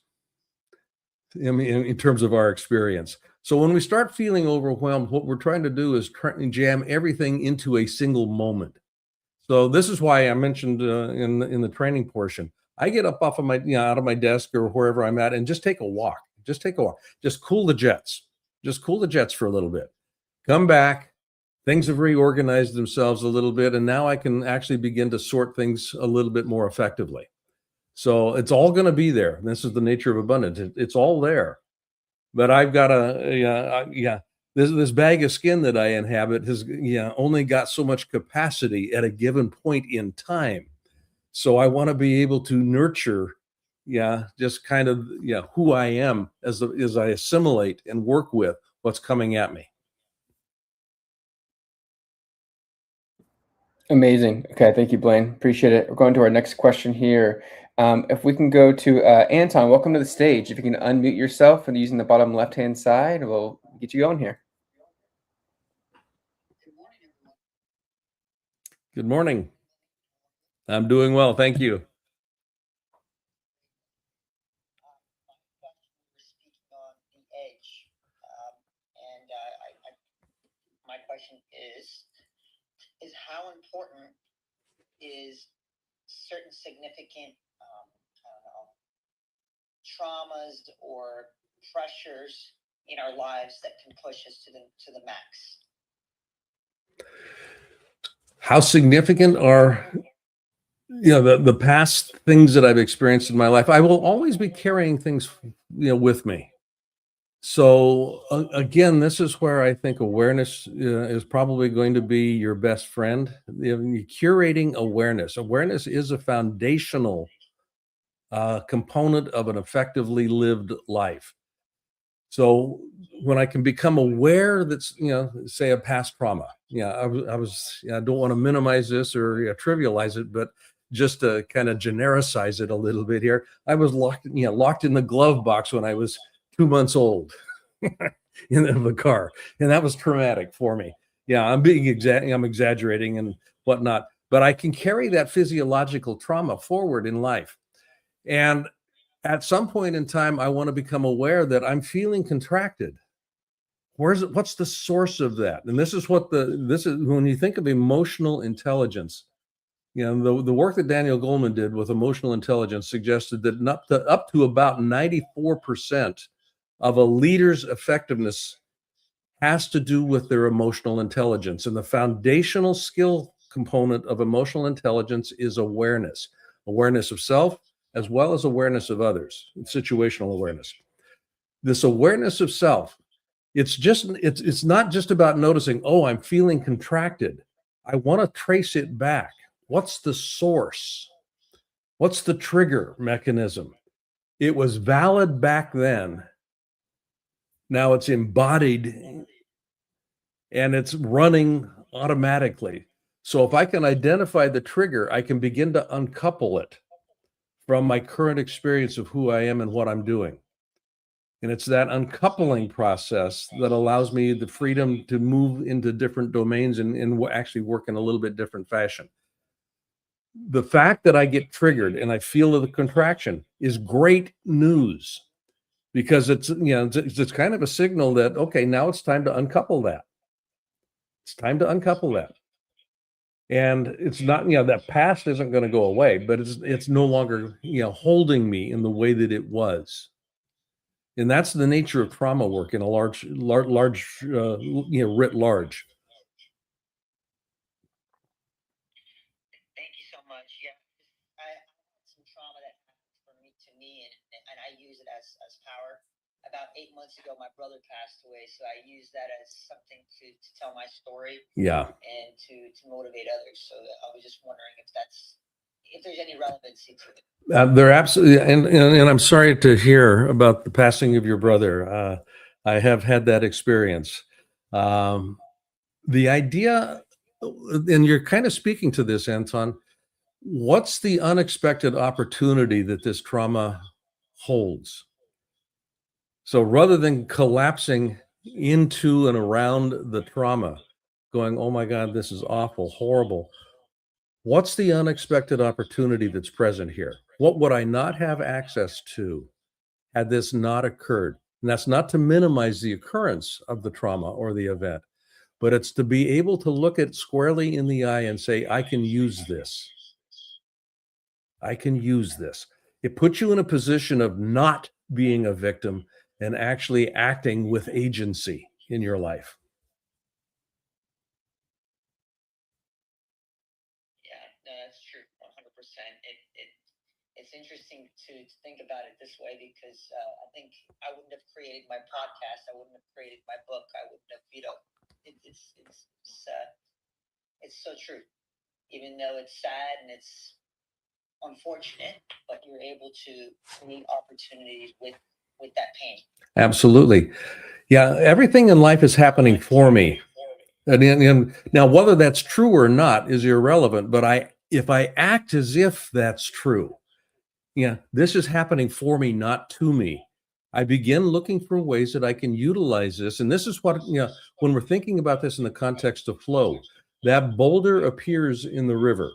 I mean, in terms of our experience. So when we start feeling overwhelmed, what we're trying to do is try and jam everything into a single moment. So this is why I mentioned in the training portion, I get up off of my, out of my desk or wherever I'm at and just take a walk. Just take a walk. Just cool the jets. Just cool the jets for a little bit. Come back. Things have reorganized themselves a little bit, and now I can actually begin to sort things a little bit more effectively. So it's all going to be there. This is the nature of abundance. It's all there. But I've got this bag of skin that I inhabit has only got so much capacity at a given point in time. So I want to be able to nurture, just kind of who I am as I assimilate and work with what's coming at me. Amazing. Okay, thank you, Blaine. Appreciate it. We're going to our next question here. If we can go to Anton, welcome to the stage. If you can unmute yourself and using the bottom left-hand side, we'll get you going here. Good morning. I'm doing well. Thank you. My question is how important is certain significant, traumas or pressures in our lives that can push us to the max? How significant are the past things that I've experienced in my life? I will always be carrying things with me. So again, this is where I think awareness is probably going to be your best friend. Curating awareness. Awareness is a foundational component of an effectively lived life. So when I can become aware that's, say a past trauma, I don't want to minimize this or trivialize it, but just to kind of genericize it a little bit here. I was locked in the glove box when I was 2 months old in the car. And that was traumatic for me. I'm exaggerating and whatnot, but I can carry that physiological trauma forward in life. And at some point in time, I want to become aware that I'm feeling contracted. What's the source of that? And this is when you think of emotional intelligence, the work that Daniel Goleman did with emotional intelligence suggested that up to about 94% of a leader's effectiveness has to do with their emotional intelligence. And the foundational skill component of emotional intelligence is awareness of self, as well as awareness of others, situational awareness. This awareness of self, it's not just about noticing, oh, I'm feeling contracted. I want to trace it back. What's the source? What's the trigger mechanism? It was valid back then. Now it's embodied and it's running automatically. So if I can identify the trigger, I can begin to uncouple it from my current experience of who I am and what I'm doing. And it's that uncoupling process that allows me the freedom to move into different domains and actually work in a little bit different fashion. The fact that I get triggered and I feel the contraction is great news, because it's kind of a signal that, okay, now it's time to uncouple that. It's time to uncouple that. And it's not, that past isn't going to go away, but it's no longer, holding me in the way that it was. And that's the nature of trauma work in a large, writ large. Thank you so much. Yeah, I had some trauma that happened to me, and I use it as power. About 8 months ago, my brother passed away, so I use that as something to tell my story. Yeah. And to motivate others. So I was just wondering if there's any relevancy to it. They're absolutely, and I'm sorry to hear about the passing of your brother. I have had that experience. The idea, and you're kind of speaking to this, Anton. What's the unexpected opportunity that this trauma holds? So rather than collapsing into and around the trauma, going, oh my God, this is awful, horrible. What's the unexpected opportunity that's present here? What would I not have access to had this not occurred? And that's not to minimize the occurrence of the trauma or the event, but it's to be able to look it squarely in the eye and say, I can use this. I can use this. It puts you in a position of not being a victim and actually acting with agency in your life. Yeah, no, that's true, 100%. It's interesting to think about it this way because I think I wouldn't have created my podcast. I wouldn't have created my book. I wouldn't have, it's so true. Even though it's sad and it's unfortunate, but you're able to create opportunities with that pain. Absolutely. Yeah, everything in life is happening for me. And now, whether that's true or not is irrelevant, but if I act as if that's true, this is happening for me, not to me. I begin looking for ways that I can utilize this. And this is what, when we're thinking about this in the context of flow, that boulder appears in the river.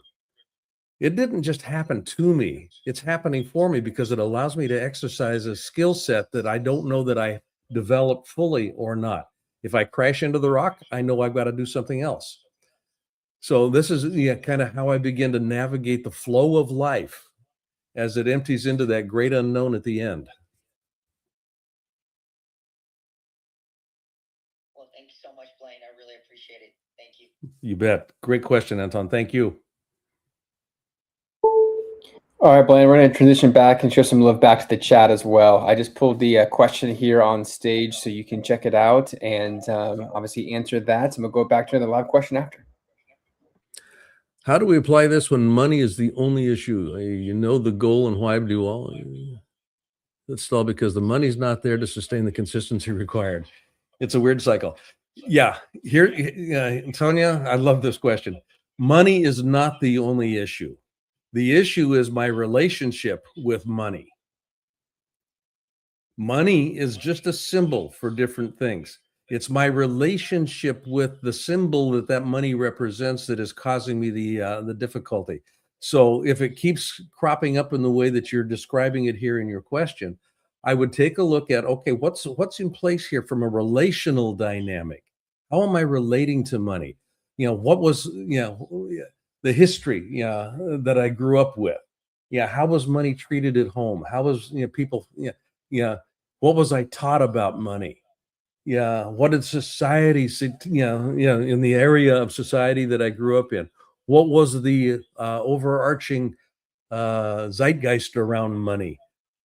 It didn't just happen to me. It's happening for me because it allows me to exercise a skill set that I don't know that I developed fully or not. If I crash into the rock, I know I've got to do something else. So this is kind of how I begin to navigate the flow of life as it empties into that great unknown at the end. Well, thank you so much, Blaine. I really appreciate it. Thank you. You bet. Great question, Anton. Thank you. All right, Blaine, we're going to transition back and show some love back to the chat as well. I just pulled the question here on stage so you can check it out and obviously answer that. And we'll go back to the live question after. How do we apply this when money is the only issue? You know the goal and why do all. It's all because the money's not there to sustain the consistency required. It's a weird cycle. Yeah, here, Tonya, I love this question. Money is not the only issue. The issue is my relationship with money. Money is just a symbol for different things. It's my relationship with the symbol that money represents that is causing me the difficulty. So if it keeps cropping up in the way that you're describing it here in your question, I would take a look at, okay, what's in place here from a relational dynamic? How am I relating to money? What was, the history, that I grew up with? How was money treated at home? How was, people, what was I taught about money? What did society say, in the area of society that I grew up in? What was the overarching zeitgeist around money?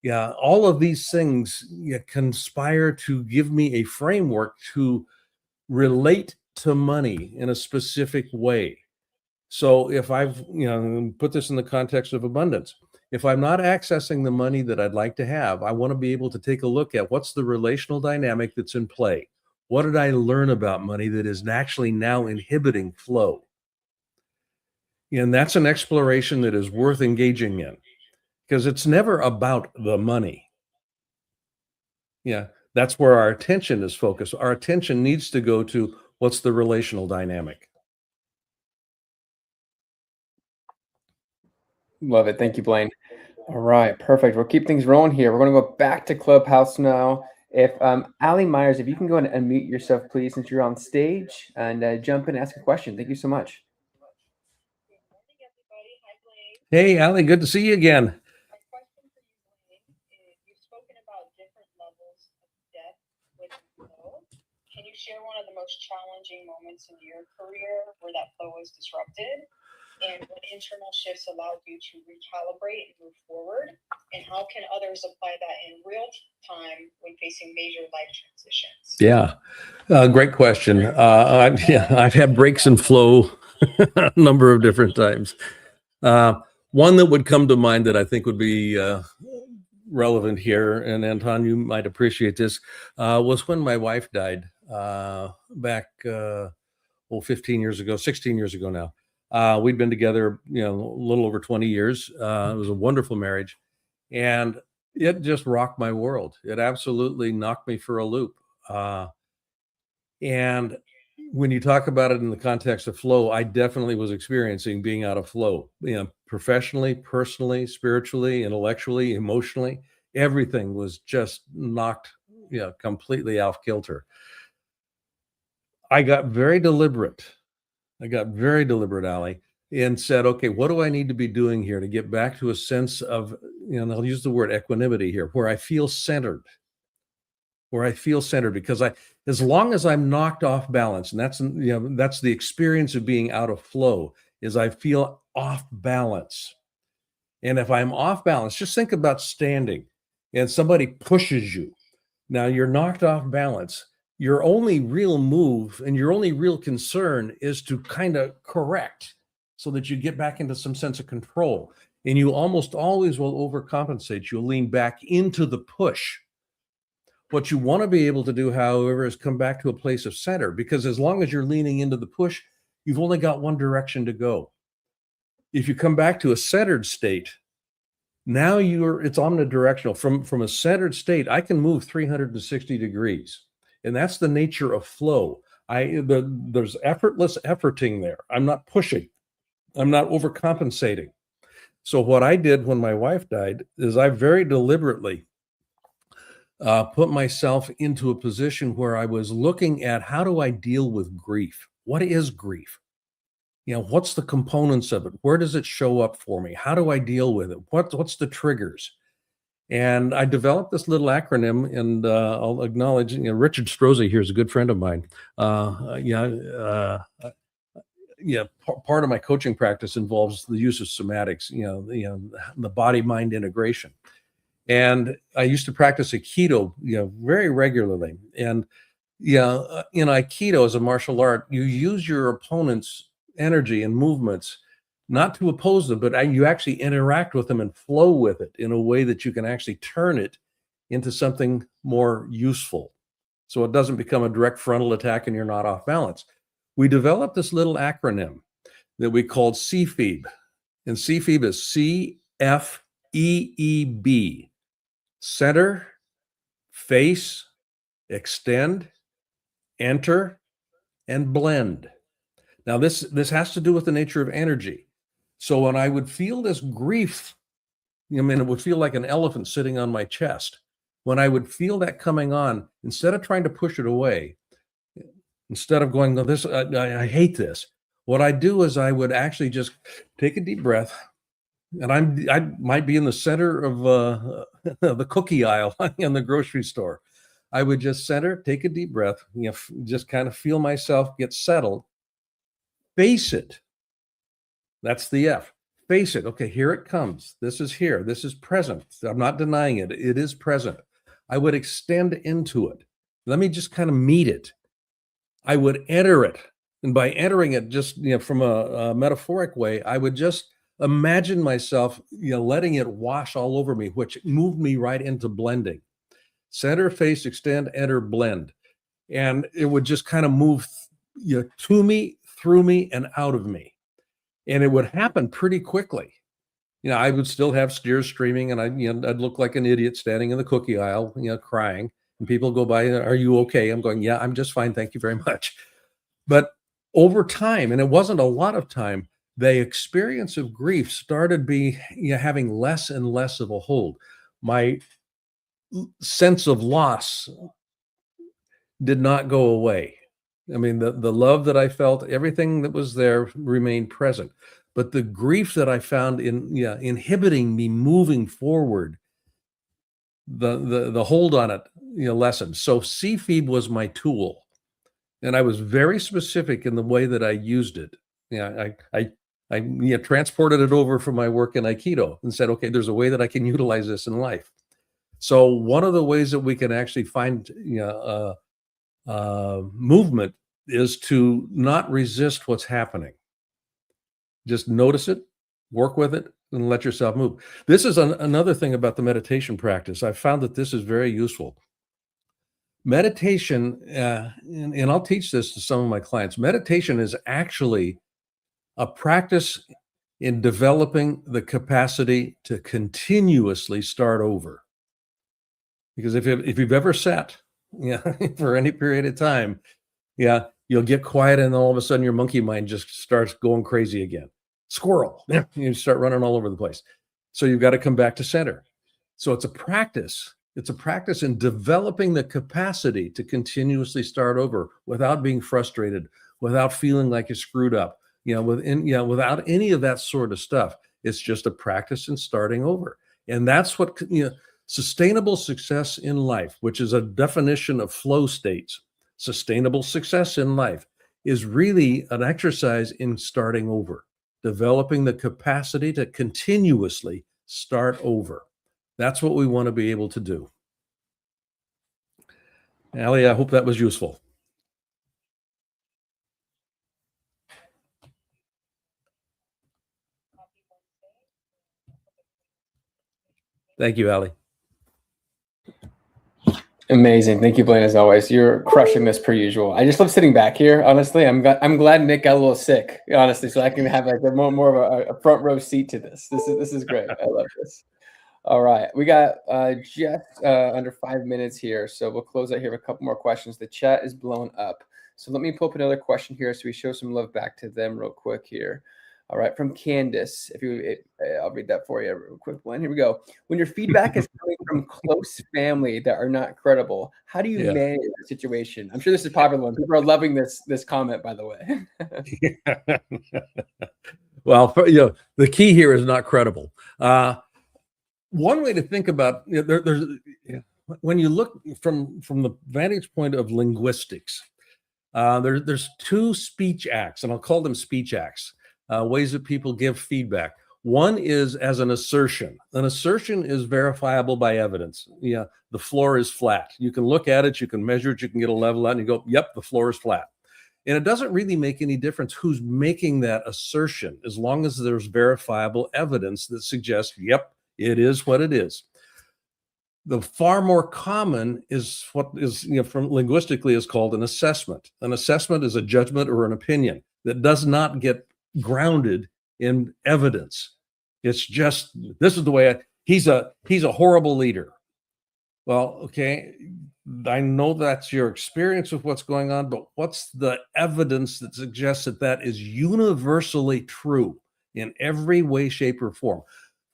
All of these things conspire to give me a framework to relate to money in a specific way. So if I've, put this in the context of abundance, if I'm not accessing the money that I'd like to have, I want to be able to take a look at what's the relational dynamic that's in play. What did I learn about money that is actually now inhibiting flow? And that's an exploration that is worth engaging in because it's never about the money. That's where our attention is focused. Our attention needs to go to what's the relational dynamic. Love it. Thank you, Blaine. All right, perfect. We'll keep things rolling here. We're going to go back to Clubhouse now If Ali Myers, if you can go and unmute yourself, please, since you're on stage, and jump in and ask a question. Thank you so much. Hey, Ali, good to see you again. Can you share one of the most challenging moments in your career where that flow was disrupted? And what internal shifts allowed you to recalibrate and move forward? And how can others apply that in real time when facing major life transitions? Yeah, great question. I've had breaks in flow a number of different times. One that would come to mind that I think would be relevant here, and Anton, you might appreciate this, was when my wife died back 15 years ago, 16 years ago now. We'd been together, a little over 20 years. It was a wonderful marriage, and it just rocked my world. It absolutely knocked me for a loop. And when you talk about it in the context of flow, I definitely was experiencing being out of flow, professionally, personally, spiritually, intellectually, emotionally. Everything was just knocked, completely off kilter. I got very deliberate, Ali, and said, okay, what do I need to be doing here to get back to a sense of, and I'll use the word equanimity here, where I feel centered, because as long as I'm knocked off balance, and that's the experience of being out of flow, is I feel off balance. And if I'm off balance, just think about standing and somebody pushes you. Now you're knocked off balance. Your only real move and your only real concern is to kind of correct so that you get back into some sense of control. And you almost always will overcompensate. You'll lean back into the push. What you want to be able to do, however, is come back to a place of center, because as long as you're leaning into the push, you've only got one direction to go. If you come back to a centered state, now it's omnidirectional. From a centered state, I can move 360 degrees. And that's the nature of flow. There's effortless efforting there. I'm not pushing. I'm not overcompensating. So what I did when my wife died is I very deliberately put myself into a position where I was looking at, how do I deal with grief? What is grief? What's the components of it? Where does it show up for me? How do I deal with it? What's the triggers? And I developed this little acronym, and I'll acknowledge, Richard Strozzi here is a good friend of mine. Part of my coaching practice involves the use of somatics, the body-mind integration. And I used to practice Aikido, very regularly. And in Aikido, as a martial art, you use your opponent's energy and movements not to oppose them, but you actually interact with them and flow with it in a way that you can actually turn it into something more useful. So it doesn't become a direct frontal attack and you're not off balance. We developed this little acronym that we called CFEB. And CFEB is CFEEB. Center, face, extend, enter, and blend. Now this has to do with the nature of energy. So when I would feel this grief, it would feel like an elephant sitting on my chest. When I would feel that coming on, instead of trying to push it away, instead of going, no, I hate this, what I do is I would actually just take a deep breath, and I might be in the center of the cookie aisle in the grocery store. I would just center, take a deep breath, just kind of feel myself get settled, face it. That's the F. Face it. Okay, here it comes. This is here. This is present. I'm not denying it. It is present. I would extend into it. Let me just kind of meet it. I would enter it. And by entering it, just from a metaphoric way, I would just imagine myself, letting it wash all over me, which moved me right into blending. Center, face, extend, enter, blend. And it would just kind of move to me, through me, and out of me. And it would happen pretty quickly. I would still have tears streaming, and I'd look like an idiot standing in the cookie aisle, crying. And people go by, "Are you okay?" I'm going, "Yeah, I'm just fine. Thank you very much." But over time, and it wasn't a lot of time, the experience of grief started having less and less of a hold. My sense of loss did not go away. I mean, the love that I felt, everything that was there remained present. But the grief that I found inhibiting me moving forward, the hold on it, lessened. So CFEB was my tool. And I was very specific in the way that I used it. I transported it over from my work in Aikido and said, okay, there's a way that I can utilize this in life. So one of the ways that we can actually find movement is to not resist what's happening. Just notice it, work with it, and let yourself move. This is another thing about the meditation practice. I found that this is very useful. Meditation, and I'll teach this to some of my clients, meditation is actually a practice in developing the capacity to continuously start over. Because if you've ever sat for any period of time, you'll get quiet and all of a sudden your monkey mind just starts going crazy again. Squirrel, you start running all over the place. So you've got to come back to center. So it's a practice. It's a practice in developing the capacity to continuously start over without being frustrated, without feeling like you screwed up, without any of that sort of stuff. It's just a practice in starting over. And that's what, sustainable success in life, which is a definition of flow states. Sustainable success in life is really an exercise in starting over, developing the capacity to continuously start over. That's what we want to be able to do. Allie, I hope that was useful. Thank you, Allie. Amazing. Thank you, Blaine, as always. You're crushing this per usual. I just love sitting back here, honestly. I'm glad Nick got a little sick, honestly, so I can have like more of a front row seat to this. This is great. I love this. All right. We got just under 5 minutes here, so we'll close out here with a couple more questions. The chat is blown up. So let me pull up another question here so we show some love back to them real quick here. All right, from Candace. I'll read that for you real quick. One. Here we go. When your feedback is coming from close family that are not credible, how do you manage the situation? I'm sure this is a popular one. People are loving this comment, by the way. Well, the key here is not credible. One way to think about there's when you look from the vantage point of linguistics, there's two speech acts, and I'll call them speech acts. Ways that people give feedback. One is as an assertion. An assertion is verifiable by evidence. The floor is flat. You can look at it, you can measure it, you can get a level out, and you go, yep, the floor is flat. And it doesn't really make any difference who's making that assertion, as long as there's verifiable evidence that suggests, yep, it is what it is. The far more common is what is, from linguistically is called an assessment. An assessment is a judgment or an opinion that does not get grounded in evidence. It's just, this is the way he's a horrible leader. Well, okay, I know that's your experience with what's going on, but what's the evidence that suggests that is universally true in every way, shape, or form?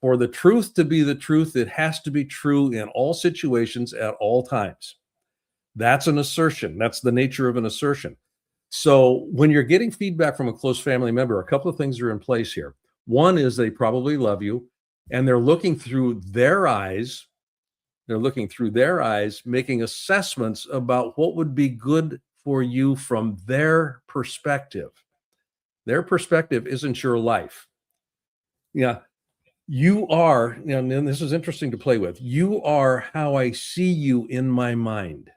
For the truth to be the truth, it has to be true in all situations at all times. That's an assertion. That's the nature of an assertion. So when you're getting feedback from a close family member, a couple of things are in place here. One is they probably love you, and they're looking through their eyes. They're looking through their eyes, making assessments about what would be good for you from their perspective. Their perspective isn't your life. You are, and this is interesting to play with, you are how I see you in my mind.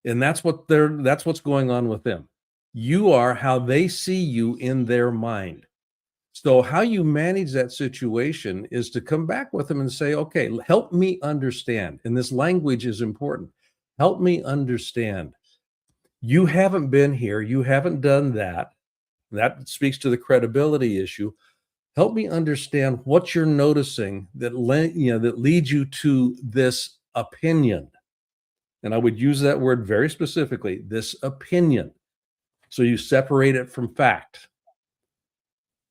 And that's what's going on with them. You are how they see you in their mind. So how you manage that situation is to come back with them and say, okay, help me understand. And this language is important. Help me understand. You haven't been here. You haven't done that. That speaks to the credibility issue. Help me understand what you're noticing that leads you to this opinion. And I would use that word very specifically, this opinion. So you separate it from fact.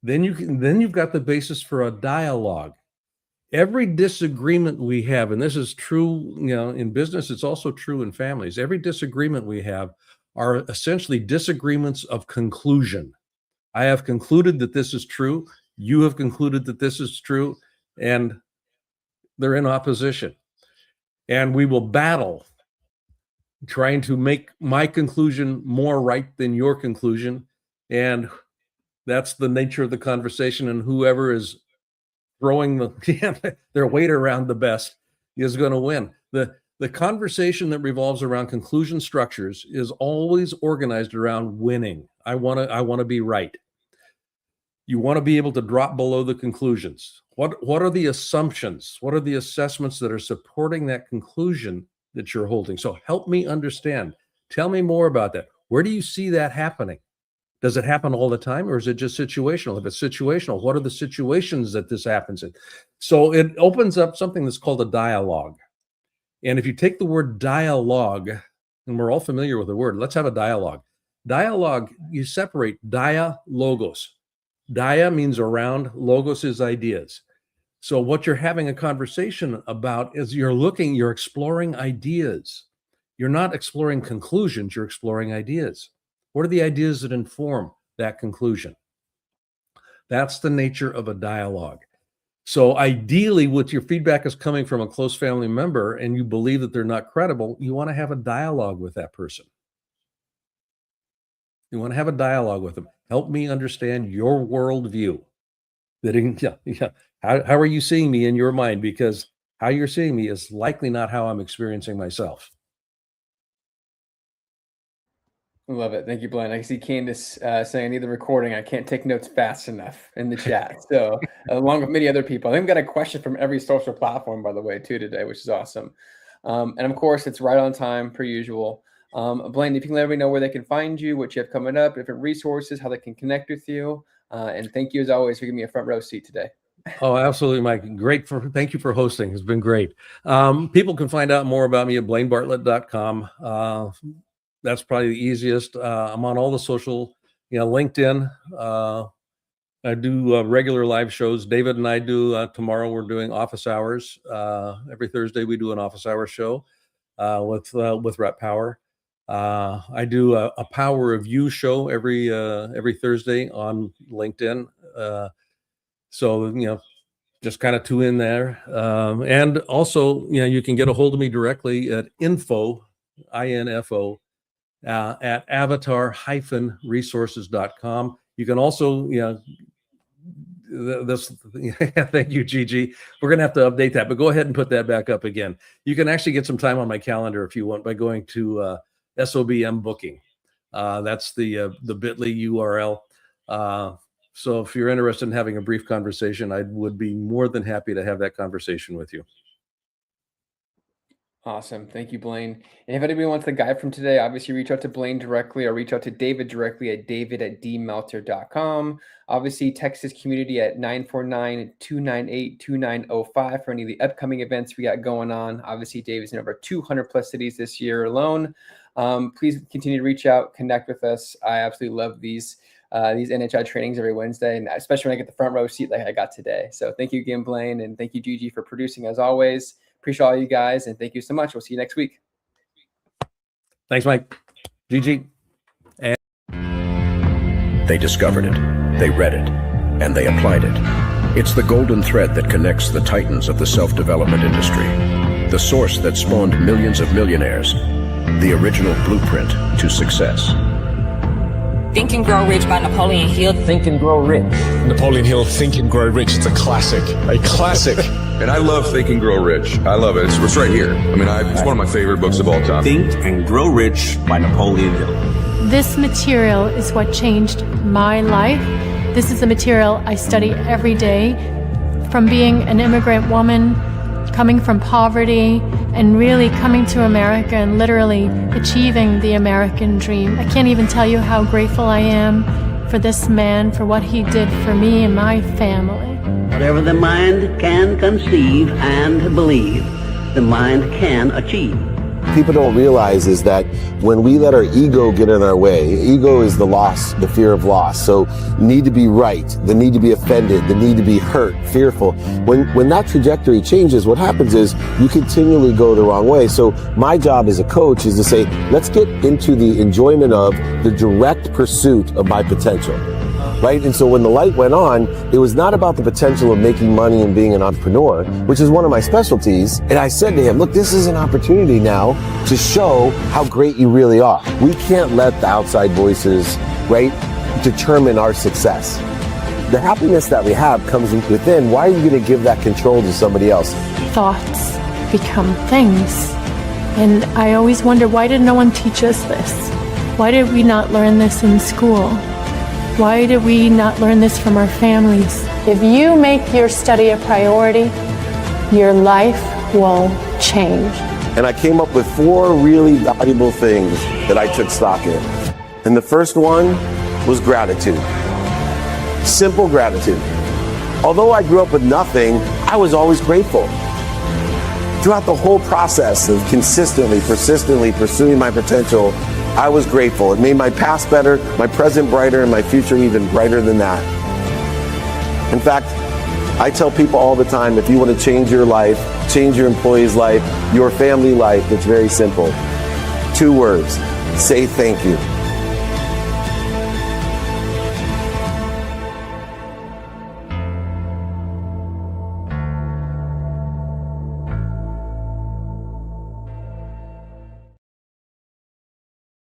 Then you've got the basis for a dialogue. every disagreement we have, and this is true, in business, it's also true in families. Every disagreement we have are essentially disagreements of conclusion. I have concluded that this is true. You have concluded that this is true, and they're in opposition. And we will battle trying to make my conclusion more right than your conclusion. And that's the nature of the conversation. And whoever is throwing their weight around the best is going to win. The conversation that revolves around conclusion structures is always organized around winning. I want to be right. You want to be able to drop below the conclusions. What are the assumptions? What are the assessments that are supporting that conclusion that you're holding? So help me understand. Tell me more about that. Where do you see that happening? Does it happen all the time, or is it just situational? If it's situational, what are the situations that this happens in? So it opens up something that's called a dialogue. And if you take the word dialogue, and we're all familiar with the word, let's have a dialogue. Dialogue, you separate dia, logos. Dia means around, logos is ideas. So what you're having a conversation about is you're exploring ideas. You're not exploring conclusions, you're exploring ideas. What are the ideas that inform that conclusion? That's the nature of a dialogue. So ideally, with your feedback is coming from a close family member and you believe that they're not credible, you want to have a dialogue with that person. You want to have a dialogue with them. Help me understand your worldview. How are you seeing me in your mind? Because how you're seeing me is likely not how I'm experiencing myself. I love it. Thank you, Blaine. I see Candace saying, I need the recording. I can't take notes fast enough in the chat. So along with many other people, I think we got a question from every social platform, by the way, too, today, which is awesome. And of course, it's right on time per usual. Blaine, if you can let everybody know where they can find you, what you have coming up, different resources, how they can connect with you. And thank you, as always, for giving me a front row seat today. Oh, absolutely, Mike. Thank you for hosting. It's been great. People can find out more about me at blainebartlett.com. That's probably the easiest. I'm on all the social, LinkedIn. I do regular live shows. David and I do, tomorrow we're doing office hours. Every Thursday we do an office hour show with Rep Power. I do a Power of You show every Thursday on LinkedIn. So, just kind of tune in there. And also, you can get a hold of me directly at info, I-N-F-O, at avatar-resources.com. You can also, thank you, Gigi. We're going to have to update that, but go ahead and put that back up again. You can actually get some time on my calendar if you want by going to SOBM booking. That's the bit.ly URL. So if you're interested in having a brief conversation, I would be more than happy to have that conversation with you. Awesome. Thank you, Blaine. And if anybody wants the guide from today, obviously reach out to Blaine directly or reach out to David directly at david@dmeltzer.com. Obviously, text his community at 949-298-2905 for any of the upcoming events we got going on. Obviously, David's in over 200 plus cities this year alone. Please continue to reach out, connect with us. I absolutely love these NHI trainings every Wednesday, and especially when I get the front row seat like I got today. So thank you again, Blaine, and thank you, Gigi, for producing as always. Appreciate all you guys, and thank you so much. We'll see you next week. Thanks, Mike. Gigi. And they discovered it, they read it, and they applied it. It's the golden thread that connects the titans of the self-development industry, the source that spawned millions of millionaires, the original blueprint to success. Think and Grow Rich by Napoleon Hill. Think and Grow Rich. Napoleon Hill, Think and Grow Rich. It's a classic. A classic. And I love Think and Grow Rich. I love it. It's right here. I mean, it's one of my favorite books of all time. Think and Grow Rich by Napoleon Hill. This material is what changed my life. This is the material I study every day. From being an immigrant woman, coming from poverty, and really coming to America and literally achieving the American dream. I can't even tell you how grateful I am for this man, for what he did for me and my family. Whatever the mind can conceive and believe, the mind can achieve. people don't realize is that when we let our ego get in our way, ego is the loss, the fear of loss. So need to be right, the need to be offended, the need to be hurt, fearful. When that trajectory changes, what happens is you continually go the wrong way. So my job as a coach is to say, let's get into the enjoyment of the direct pursuit of my potential. Right? And so when the light went on, it was not about the potential of making money and being an entrepreneur, which is one of my specialties. And I said to him, look, this is an opportunity now to show how great you really are. We can't let the outside voices, right, determine our success. The happiness that we have comes within. Why are you going to give that control to somebody else? Thoughts become things. And I always wonder, why did no one teach us this? Why did we not learn this in school? Why did we not learn this from our families? If you make your study a priority, your life will change. And I came up with 4 really valuable things that I took stock in. And the first one was gratitude. Simple gratitude. Although I grew up with nothing, I was always grateful. Throughout the whole process of consistently, persistently pursuing my potential, I was grateful. It made my past better, my present brighter, and my future even brighter than that. In fact, I tell people all the time, if you want to change your life, change your employee's life, your family life, it's very simple. 2 words, say thank you.